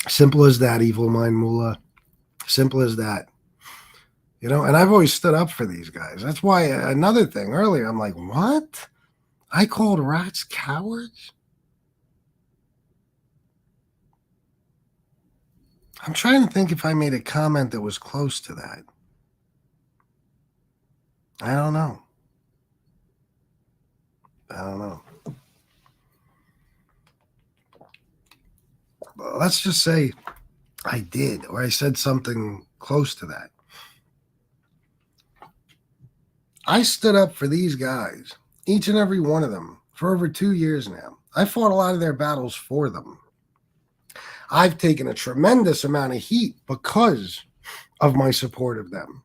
Simple as that, Evil Mind Moolah. Simple as that. And I've always stood up for these guys. That's why another thing earlier, I'm like, what? I called rats cowards? I'm trying to think if I made a comment that was close to that. I don't know. Well, let's just say I did, or I said something close to that. I stood up for these guys, each and every one of them, for over 2 years now. I fought a lot of their battles for them. I've taken a tremendous amount of heat because of my support of them.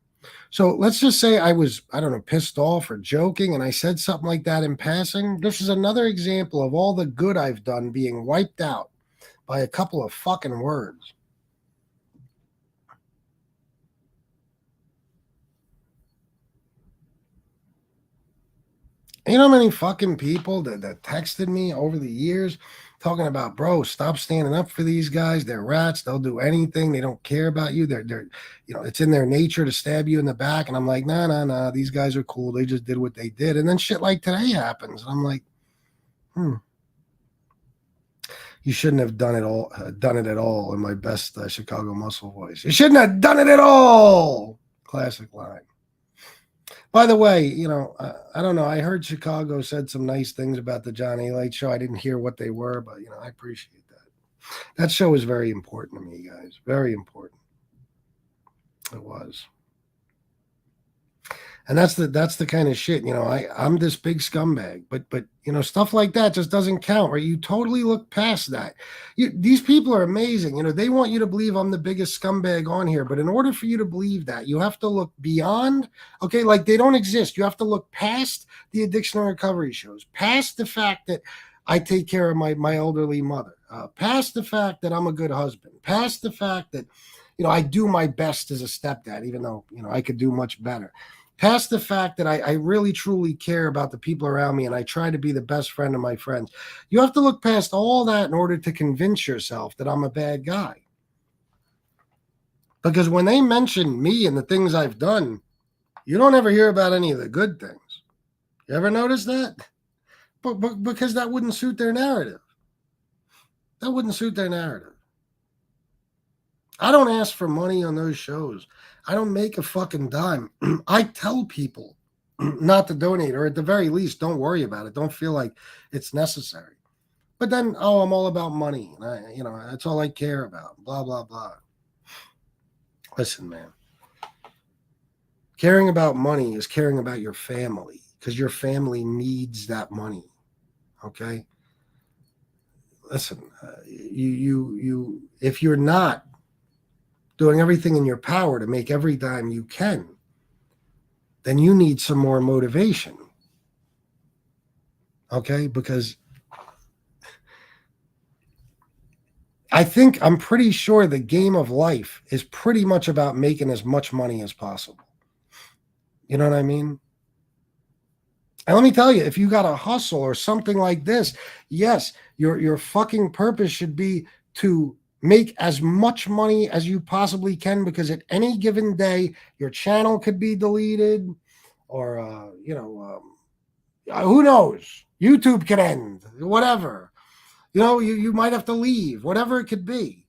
So let's just say I was, pissed off or joking, and I said something like that in passing. This is another example of all the good I've done being wiped out by a couple of fucking words. You know how many fucking people that texted me over the years talking about, bro, stop standing up for these guys. They're rats. They'll do anything. They don't care about you. They're it's in their nature to stab you in the back. And I'm like, nah. These guys are cool. They just did what they did. And then shit like today happens. And I'm like, You shouldn't have done it at all in my best Chicago muscle voice. You shouldn't have done it at all. Classic line. By the way, you know, I don't know. I heard Chicago said some nice things about the John A. Light show. I didn't hear what they were, but, you know, I appreciate that. That show is very important to me, guys. Very important. It was. And that's the kind of shit, you know, I'm this big scumbag, but you know, stuff like that just doesn't count, right? You totally look past that. These people are amazing. You know, they want you to believe I'm the biggest scumbag on here, but in order for you to believe that, you have to look beyond, okay, like they don't exist. You have to look past the addiction and recovery shows, past the fact that I take care of my elderly mother, past the fact that I'm a good husband, past the fact that, you know, I do my best as a stepdad, even though, you know, I could do much better. Past the fact that I really, truly care about the people around me and I try to be the best friend of my friends. You have to look past all that in order to convince yourself that I'm a bad guy. Because when they mention me and the things I've done, you don't ever hear about any of the good things. You ever notice that? But because that wouldn't suit their narrative. That wouldn't suit their narrative. I don't ask for money on those shows. I don't make a fucking dime. I tell people not to donate, or at the very least, don't worry about it. Don't feel like it's necessary. But then, oh, I'm all about money. And you know, that's all I care about. Blah, blah, blah. Listen, man. Caring about money is caring about your family, because your family needs that money. Okay? Listen, you if you're not doing everything in your power to make every dime you can, then you need some more motivation. Okay? Because I'm pretty sure the game of life is pretty much about making as much money as possible. You know what I mean? And let me tell you, if you got a hustle or something like this, yes, your fucking purpose should be to make as much money as you possibly can, because at any given day, your channel could be deleted, or, who knows? YouTube could end, whatever. You know, you might have to leave, whatever it could be.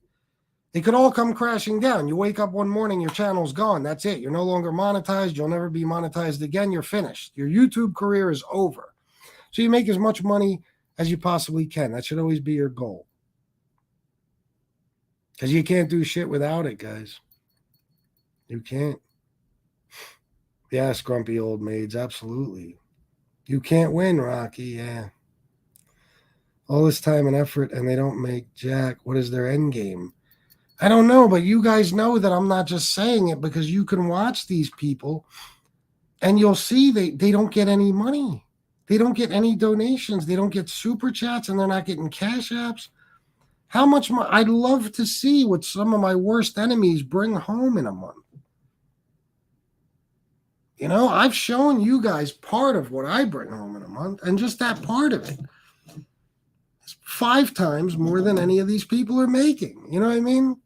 It could all come crashing down. You wake up one morning, your channel's gone. That's it. You're no longer monetized. You'll never be monetized again. You're finished. Your YouTube career is over. So you make as much money as you possibly can. That should always be your goal. Because you can't do shit without it, guys. You can't. Yes, grumpy old maids, absolutely. You can't win, Rocky, yeah. All this time and effort, and they don't make jack. What is their end game? I don't know, but you guys know that I'm not just saying it, because you can watch these people, and you'll see they don't get any money. They don't get any donations. They don't get super chats, and they're not getting cash apps. How much more? I'd love to see what some of my worst enemies bring home in a month. You know, I've shown you guys part of what I bring home in a month, and just that part of it is 5 times more than any of these people are making. You know what I mean?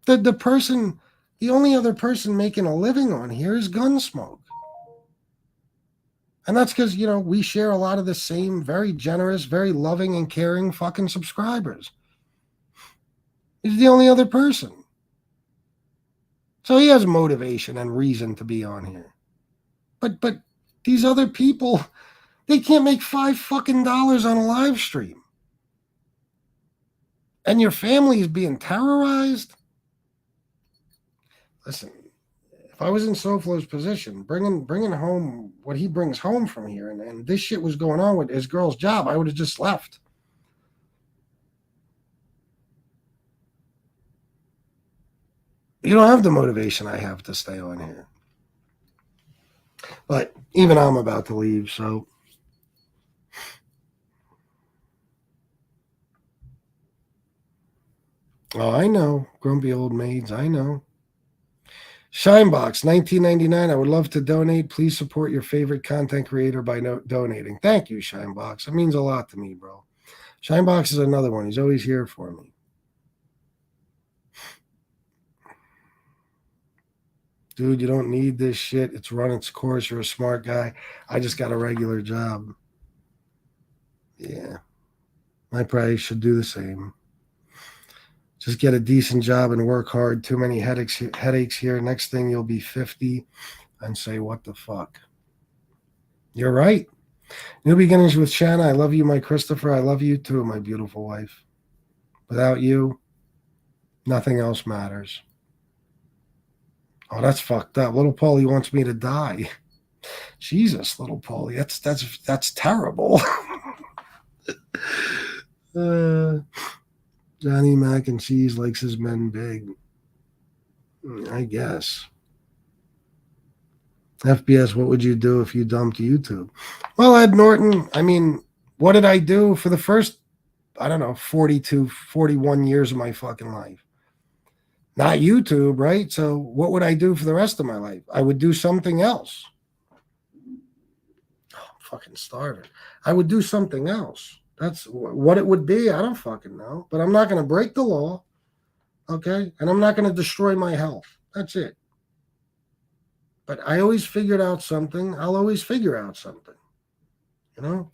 The only other person making a living on here is Gunsmoke. And that's because, you know, we share a lot of the same very generous, very loving and caring fucking subscribers. He's the only other person. So he has motivation and reason to be on here. But these other people, they can't make $5 fucking on a live stream. And your family is being terrorized? Listen, if I was in Soflo's position, bringing home what he brings home from here, and this shit was going on with his girl's job, I would have just left. You don't have the motivation I have to stay on here. But even I'm about to leave, so. Oh, I know. Grumpy old maids, I know. Shinebox, $19.99. I would love to donate. Please support your favorite content creator by donating. Thank you, Shinebox. It means a lot to me, bro. Shinebox is another one. He's always here for me. Dude, you don't need this shit. It's run its course. You're a smart guy. I just got a regular job. Yeah. I probably should do the same. Just get a decent job and work hard. Too many headaches here. Next thing you'll be 50 and say, what the fuck? You're right. New beginnings with Shanna. I love you, my Christopher. I love you too, my beautiful wife. Without you, nothing else matters. Oh, that's fucked up. Little Paulie wants me to die. Jesus, little Paulie. That's terrible. Johnny Mac and Cheese likes his men big. I guess. FBS, what would you do if you dumped YouTube? Well, Ed Norton, I mean, what did I do for the first, 42, 41 years of my fucking life? Not YouTube, right? So what would I do for the rest of my life? I would do something else. Oh, I'm fucking starving. I would do something else. That's what it would be. I don't fucking know. But I'm not going to break the law, okay? And I'm not going to destroy my health. That's it. But I always figured out something. I'll always figure out something, you know?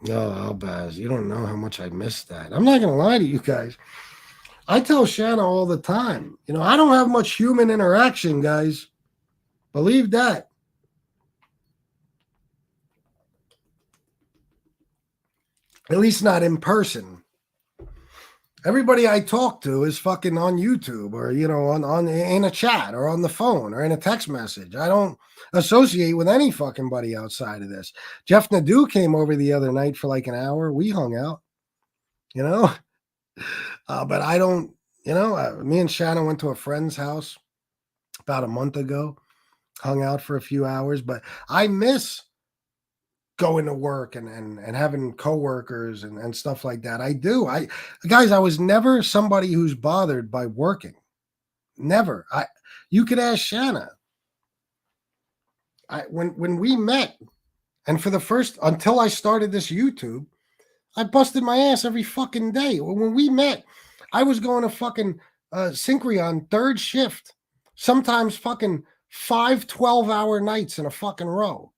No, Albaz, you don't know how much I miss that. I'm not going to lie to you guys. I tell Shanna all the time, I don't have much human interaction, guys. Believe that. At least not in person. Everybody I talk to is fucking on YouTube or, on in a chat or on the phone or in a text message. I don't associate with any fucking buddy outside of this. Jeff Nadeau came over the other night for like an hour. We hung out, but I don't, me and Shannon went to a friend's house about a month ago, hung out for a few hours, but I miss going to work and having coworkers and stuff like that. I do. I was never somebody who's bothered by working. Never. You could ask Shanna. When we met, and for the first, until I started this YouTube, I busted my ass every fucking day. When we met, I was going to fucking Synchron third shift, sometimes fucking 5 12-hour nights in a fucking row.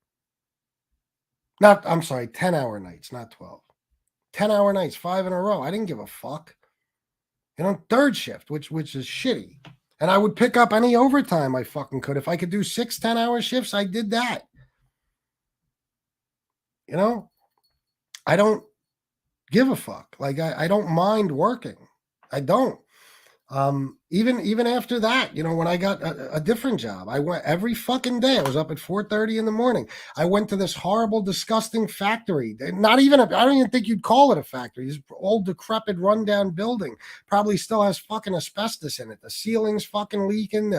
10-hour nights, not 12. 10-hour nights, 5 in a row. I didn't give a fuck. Third shift, which is shitty. And I would pick up any overtime I fucking could. If I could do 6 10-hour shifts, I did that. I don't give a fuck. Like, I don't mind working. I don't. Even after that, when I got a different job, I went every fucking day. I was up at 4:30 in the morning. I went to this horrible, disgusting factory. I don't even think you'd call it a factory. This old, decrepit, rundown building probably still has fucking asbestos in it. The ceiling's fucking leaking.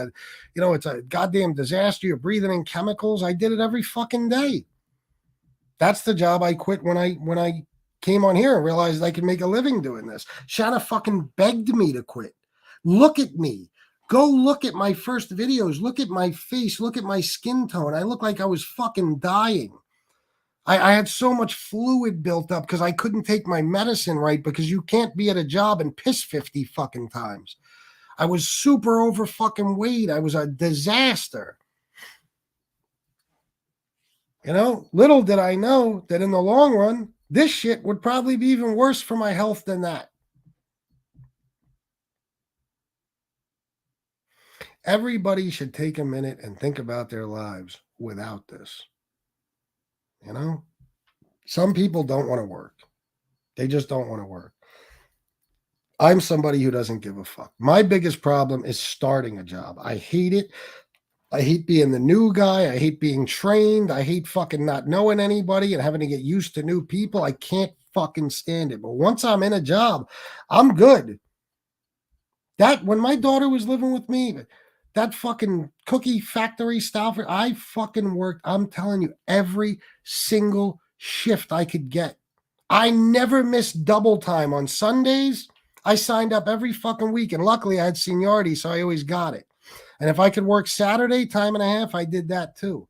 It's a goddamn disaster. You're breathing in chemicals. I did it every fucking day. That's the job I quit when I came on here and realized I could make a living doing this. Shanna fucking begged me to quit. Look at me. Go look at my first videos. Look at my face. Look at my skin tone. I look like I was fucking dying. I had so much fluid built up because I couldn't take my medicine right because you can't be at a job and piss 50 fucking times. I was super over fucking weight. I was a disaster. Little did I know that in the long run, this shit would probably be even worse for my health than that. Everybody should take a minute and think about their lives without this. Some people don't want to work. They just don't want to work. I'm somebody who doesn't give a fuck. My biggest problem is starting a job. I hate it. I hate being the new guy. I hate being trained. I hate fucking not knowing anybody and having to get used to new people. I can't fucking stand it. But once I'm in a job, I'm good. When my daughter was living with me, that fucking cookie factory style, I fucking worked, I'm telling you, every single shift I could get. I never missed double time on Sundays. I signed up every fucking week, and luckily I had seniority, so I always got it. And if I could work Saturday, time and a half, I did that too.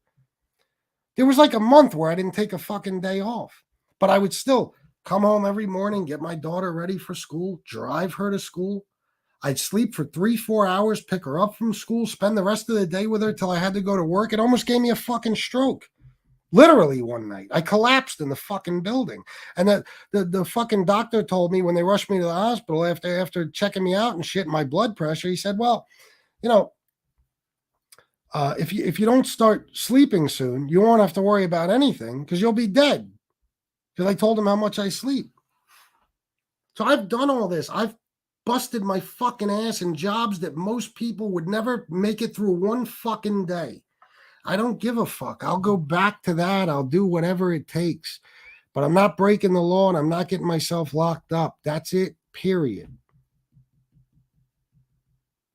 There was like a month where I didn't take a fucking day off, but I would still come home every morning, get my daughter ready for school, drive her to school. I'd sleep for 3-4 hours, pick her up from school, spend the rest of the day with her till I had to go to work. It almost gave me a fucking stroke. Literally one night. I collapsed in the fucking building. And the fucking doctor told me when they rushed me to the hospital after checking me out and shit, my blood pressure, he said, well, you know, if you don't start sleeping soon, you won't have to worry about anything because you'll be dead. Because I told him how much I sleep. So I've done all this. I've busted my fucking ass in jobs that most people would never make it through one fucking day. I don't give a fuck. I'll go back to that. I'll do whatever it takes. But I'm not breaking the law and I'm not getting myself locked up. That's it, period.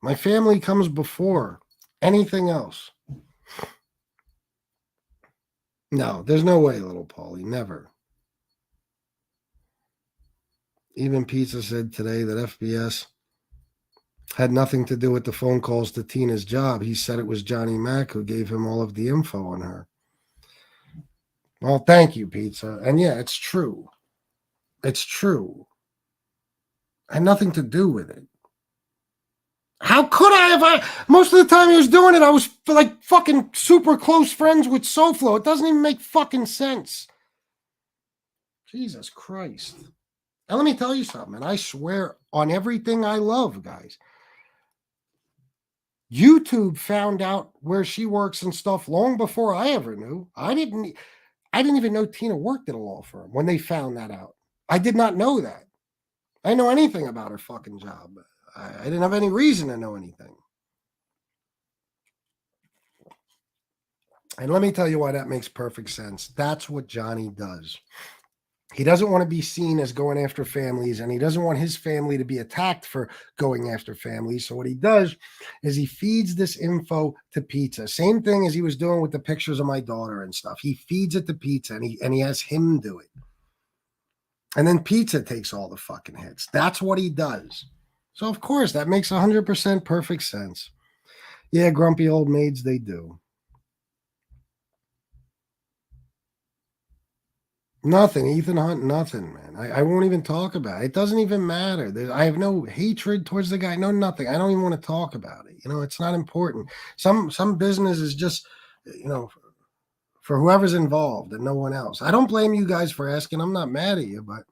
My family comes before anything else. No, there's no way, little Paulie. Never. Even Pizza said today that FBS had nothing to do with the phone calls to Tina's job. He said it was Johnny Mac who gave him all of the info on her. Well, thank you, Pizza. And yeah, it's true. It's true. I had nothing to do with it. How could I have? Most of the time he was doing it, I was like fucking super close friends with SoFlo. It doesn't even make fucking sense. Jesus Christ. And let me tell you something, and I swear on everything I love, guys. YouTube found out where she works and stuff long before I ever knew. I didn't even know Tina worked at a law firm when they found that out. I did not know that. I didn't know anything about her fucking job. I didn't have any reason to know anything. And let me tell you why that makes perfect sense. That's what Johnny does. He doesn't want to be seen as going after families, and he doesn't want his family to be attacked for going after families. So what he does is he feeds this info to Pizza. Same thing as he was doing with the pictures of my daughter and stuff. He feeds it to Pizza, and he has him do it. And then Pizza takes all the fucking hits. That's what he does. So, of course, that makes 100% perfect sense. Yeah, grumpy old maids, they do. Nothing, Ethan Hunt, nothing, man. I won't even talk about it. It doesn't even matter. I have no hatred towards the guy. No, nothing. I don't even want to talk about it. You know, it's not important. Some business is just, you know, for whoever's involved and no one else. I don't blame you guys for asking. I'm not mad at you, but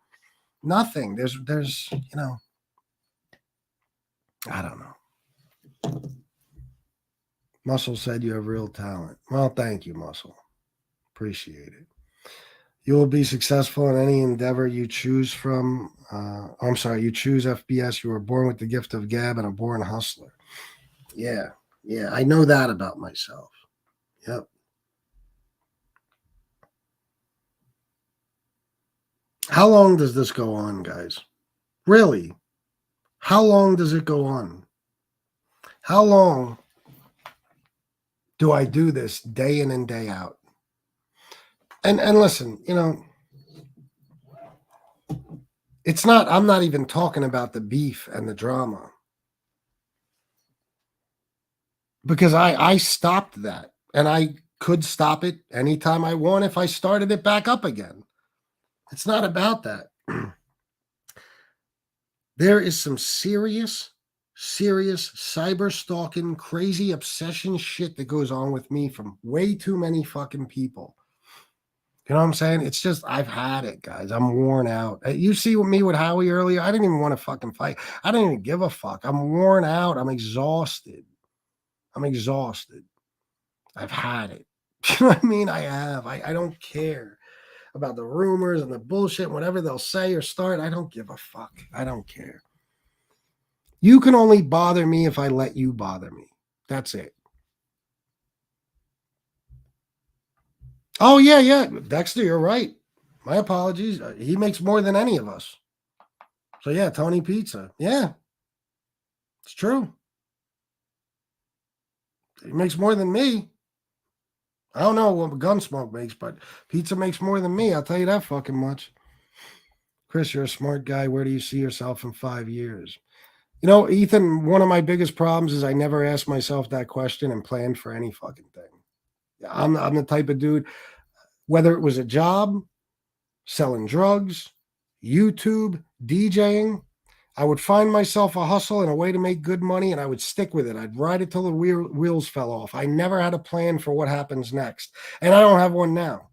nothing. There's, you know, I don't know. Muscle said you have real talent. Well, thank you, Muscle. Appreciate it. You will be successful in any endeavor you choose from. You choose FBS. You were born with the gift of gab and a born hustler. Yeah, I know that about myself. Yep. How long does this go on, guys? Really? How long does it go on? How long do I do this day in and day out? And listen, you know, I'm not even talking about the beef and the drama. Because I stopped that. And I could stop it anytime I want if I started it back up again. It's not about that. There is some serious cyber stalking, crazy obsession shit that goes on with me from way too many fucking people. You know what I'm saying? It's just, I've had it, guys. I'm worn out. You see me with Howie earlier? I didn't even want to fucking fight. I didn't even give a fuck. I'm worn out. I'm exhausted. I've had it. You know what I mean? I have. I don't care about the rumors and the bullshit, whatever they'll say or start. I don't give a fuck. I don't care. You can only bother me if I let you bother me. That's it. Oh, yeah. Dexter, you're right. My apologies. He makes more than any of us. So, yeah, Tony Pizza. Yeah. It's true. He makes more than me. I don't know what Gunsmoke makes, but Pizza makes more than me. I'll tell you that fucking much. Chris, you're a smart guy. Where do you see yourself in 5 years? You know, Ethan, one of my biggest problems is I never asked myself that question and planned for any fucking thing. I'm the type of dude, whether it was a job, selling drugs, YouTube, DJing, I would find myself a hustle and a way to make good money, and I would stick with it. I'd ride it till the wheels fell off. I never had a plan for what happens next, and I don't have one now.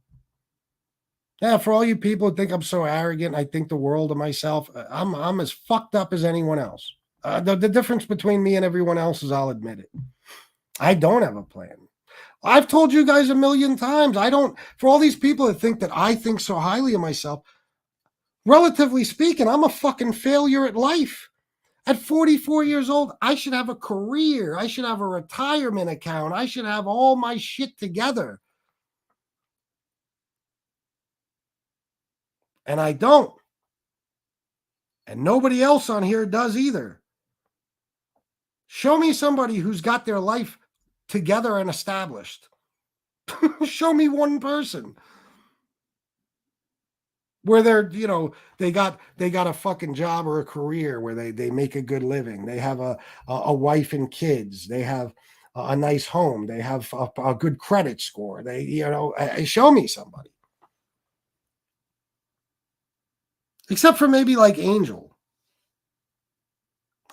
Yeah, for all you people who think I'm so arrogant, I think the world of myself, I'm as fucked up as anyone else. The difference between me and everyone else is I'll admit it. I don't have a plan. I've told you guys a million times. I don't, for all these people that think that I think so highly of myself, relatively speaking, I'm a fucking failure at life. At 44 years old, I should have a career. I should have a retirement account. I should have all my shit together. And I don't. And nobody else on here does either. Show me somebody who's got their life together and established. Show me one person where they're, you know, they got a fucking job or a career where they make a good living. They have a wife and kids. They have a nice home. They have a good credit score. They, you know, show me somebody. Except for maybe like Angel.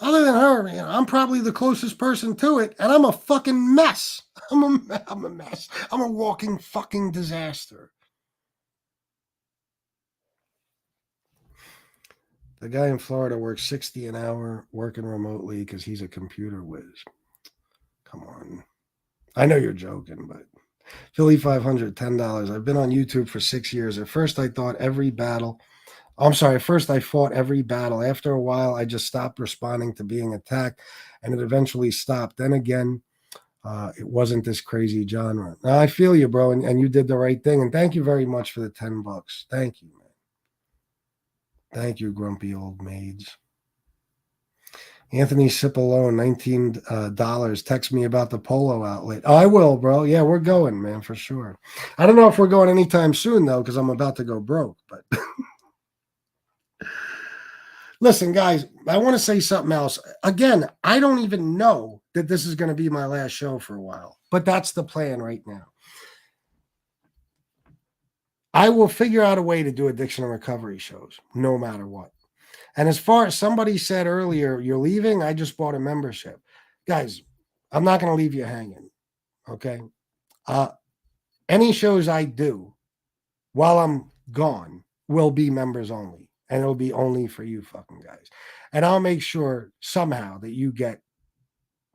Other than her, you know, I'm probably the closest person to it, and I'm a fucking mess. I'm a mess. I'm a walking fucking disaster. The guy in Florida works 60 an hour working remotely because he's a computer whiz. Come on. I know you're joking, but Philly 500, $10. I've been on YouTube for 6 years. At first, I thought every battle. First I fought every battle. After a while, I just stopped responding to being attacked, and it eventually stopped. Then again, it wasn't this crazy genre. Now, I feel you, bro, and you did the right thing. And thank you very much for the $10. Thank you, man. Thank you, grumpy old maids. Anthony Cipollone, $19. Text me about the polo outlet. Oh, I will, bro. Yeah, we're going, man, for sure. I don't know if we're going anytime soon, though, because I'm about to go broke, but... Listen, guys, I want to say something else. Again, I don't even know that this is going to be my last show for a while, but that's the plan right now. I will figure out a way to do addiction and recovery shows, no matter what. And as far as somebody said earlier, you're leaving, I just bought a membership. Guys, I'm not going to leave you hanging, okay? Any shows I do while I'm gone will be members only. And it'll be only for you fucking guys. And I'll make sure somehow that you get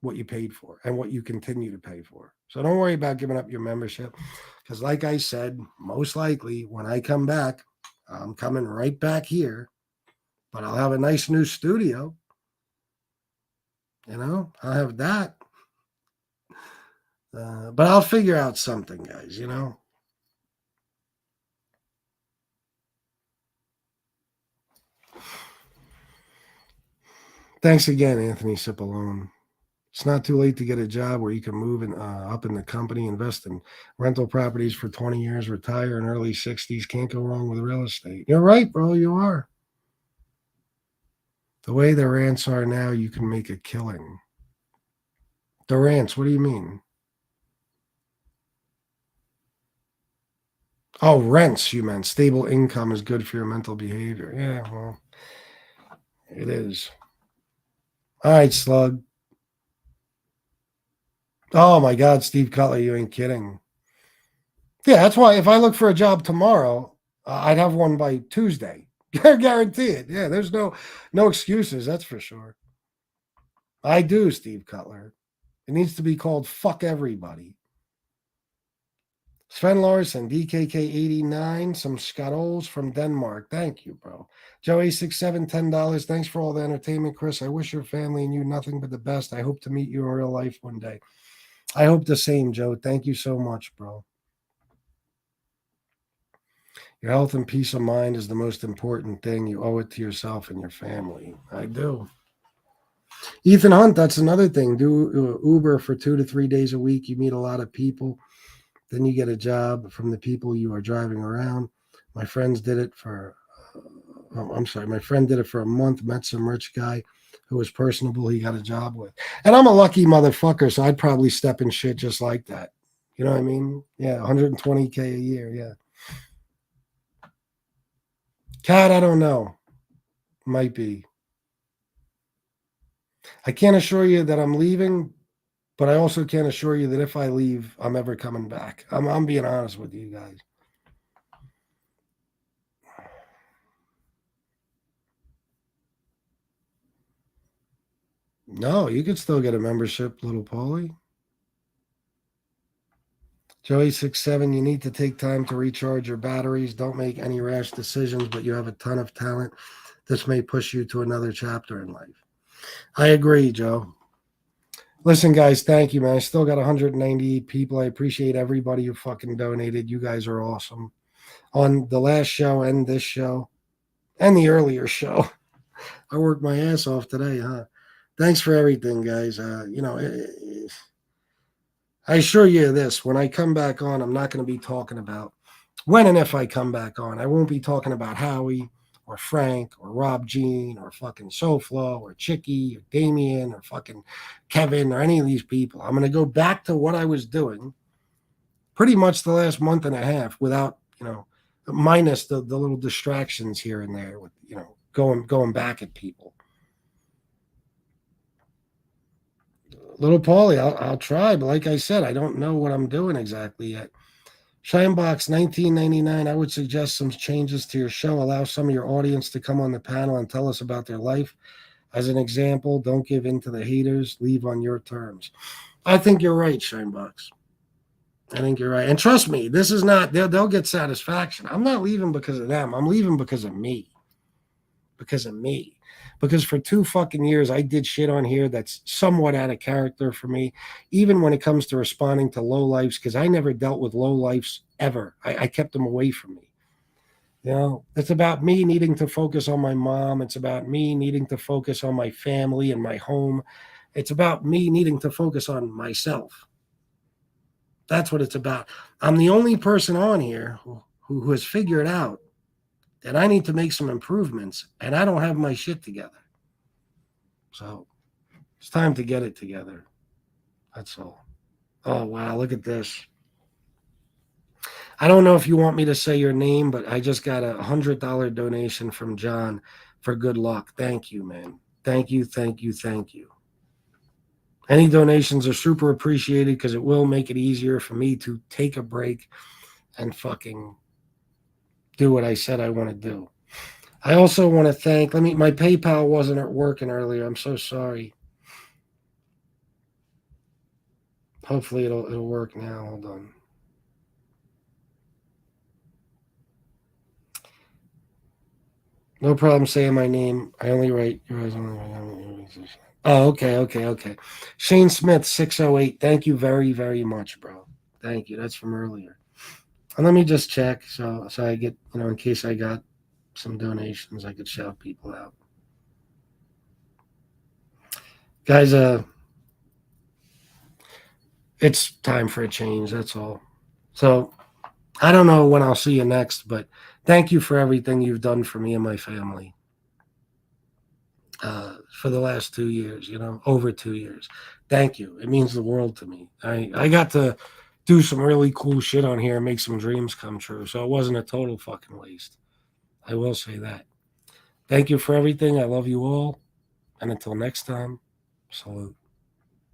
what you paid for and what you continue to pay for. So don't worry about giving up your membership. Because like I said, most likely when I come back, I'm coming right back here. But I'll have a nice new studio. You know, I'll have that. But I'll figure out something, guys, you know. Thanks again, Anthony Cipollone. It's not too late to get a job where you can move up in the company, invest in rental properties for 20 years, retire in early 60s. Can't go wrong with real estate. You're right, bro. You are. The way the rents are now, you can make a killing. The rents, what do you mean? Oh, rents, you meant. Stable income is good for your mental behavior. Yeah, well, it is. All right, Slug. Oh, my God, Steve Cutler, you ain't kidding. Yeah, that's why if I look for a job tomorrow, I'd have one by Tuesday. Guarantee it. Yeah, there's no excuses, that's for sure. I do, Steve Cutler. It needs to be called Fuck Everybody. Sven Larson, DKK89, some Scottols from Denmark. Thank you, bro. Joey67, $10. Thanks for all the entertainment, Chris. I wish your family and you nothing but the best. I hope to meet you in real life one day. I hope the same, Joe. Thank you so much, bro. Your health and peace of mind is the most important thing. You owe it to yourself and your family. I do. Ethan Hunt, that's another thing. Do Uber for 2 to 3 days a week. You meet a lot of people. Then you get a job from the people you are driving around. My friends did it for, my friend did it for a month, met some rich guy who was personable. He got a job with. And I'm a lucky motherfucker, so I'd probably step in shit just like that. You know what I mean? Yeah, $120K a year, yeah. Cat, I don't know. Might be. I can't assure you that I'm leaving, but I also can't assure you that if I leave, I'm ever coming back. I'm being honest with you guys. No, you could still get a membership, little Paulie. Joey67, you need to take time to recharge your batteries. Don't make any rash decisions, but you have a ton of talent. This may push you to another chapter in life. I agree, Joe. Listen, guys, thank you, man. I still got 198 people. I appreciate everybody who fucking donated. You guys are awesome. On the last show and this show and the earlier show, I worked my ass off today, huh? Thanks for everything, guys. I assure you this, when I come back on, I'm not going to be talking about when and if I come back on. I won't be talking about Howie or Frank or Rob Jean or fucking Soflo or Chicky or Damien or fucking Kevin or any of these people. I'm going to go back to what I was doing pretty much the last month and a half without, minus the little distractions here and there with, going back at people. Little Paulie, I'll try, but like I said, I don't know what I'm doing exactly yet. Shinebox 1999, I would suggest some changes to your show. Allow some of your audience to come on the panel and tell us about their life. As an example, don't give in to the haters. Leave on your terms. I think you're right, Shinebox. I think you're right. And trust me, this is not, they'll get satisfaction. I'm not leaving because of them. I'm leaving because of me. Because of me. Because for 2 fucking years, I did shit on here that's somewhat out of character for me, even when it comes to responding to lowlifes, because I never dealt with lowlifes ever. I kept them away from me. It's about me needing to focus on my mom. It's about me needing to focus on my family and my home. It's about me needing to focus on myself. That's what it's about. I'm the only person on here who has figured out that I need to make some improvements, and I don't have my shit together. So it's time to get it together. That's all. Oh, wow, look at this. I don't know if you want me to say your name, but I just got a $100 donation from John for good luck. Thank you, man. Thank you, thank you, thank you. Any donations are super appreciated because it will make it easier for me to take a break and fucking do what I said I want to do. I also want to thank, my PayPal wasn't working earlier. I'm so sorry. Hopefully it'll work now. Hold on. No problem saying my name. I only write yours. Oh, okay. Shane Smith, 608. Thank you very, very much, bro. Thank you. That's from earlier. And let me just check so I get, in case I got some donations, I could shout people out. Guys, it's time for a change, that's all. So I don't know when I'll see you next, but thank you for everything you've done for me and my family for the last 2 years, over 2 years. Thank you. It means the world to me. I got to do some really cool shit on here and make some dreams come true. So it wasn't a total fucking waste. I will say that. Thank you for everything. I love you all. And until next time, salute.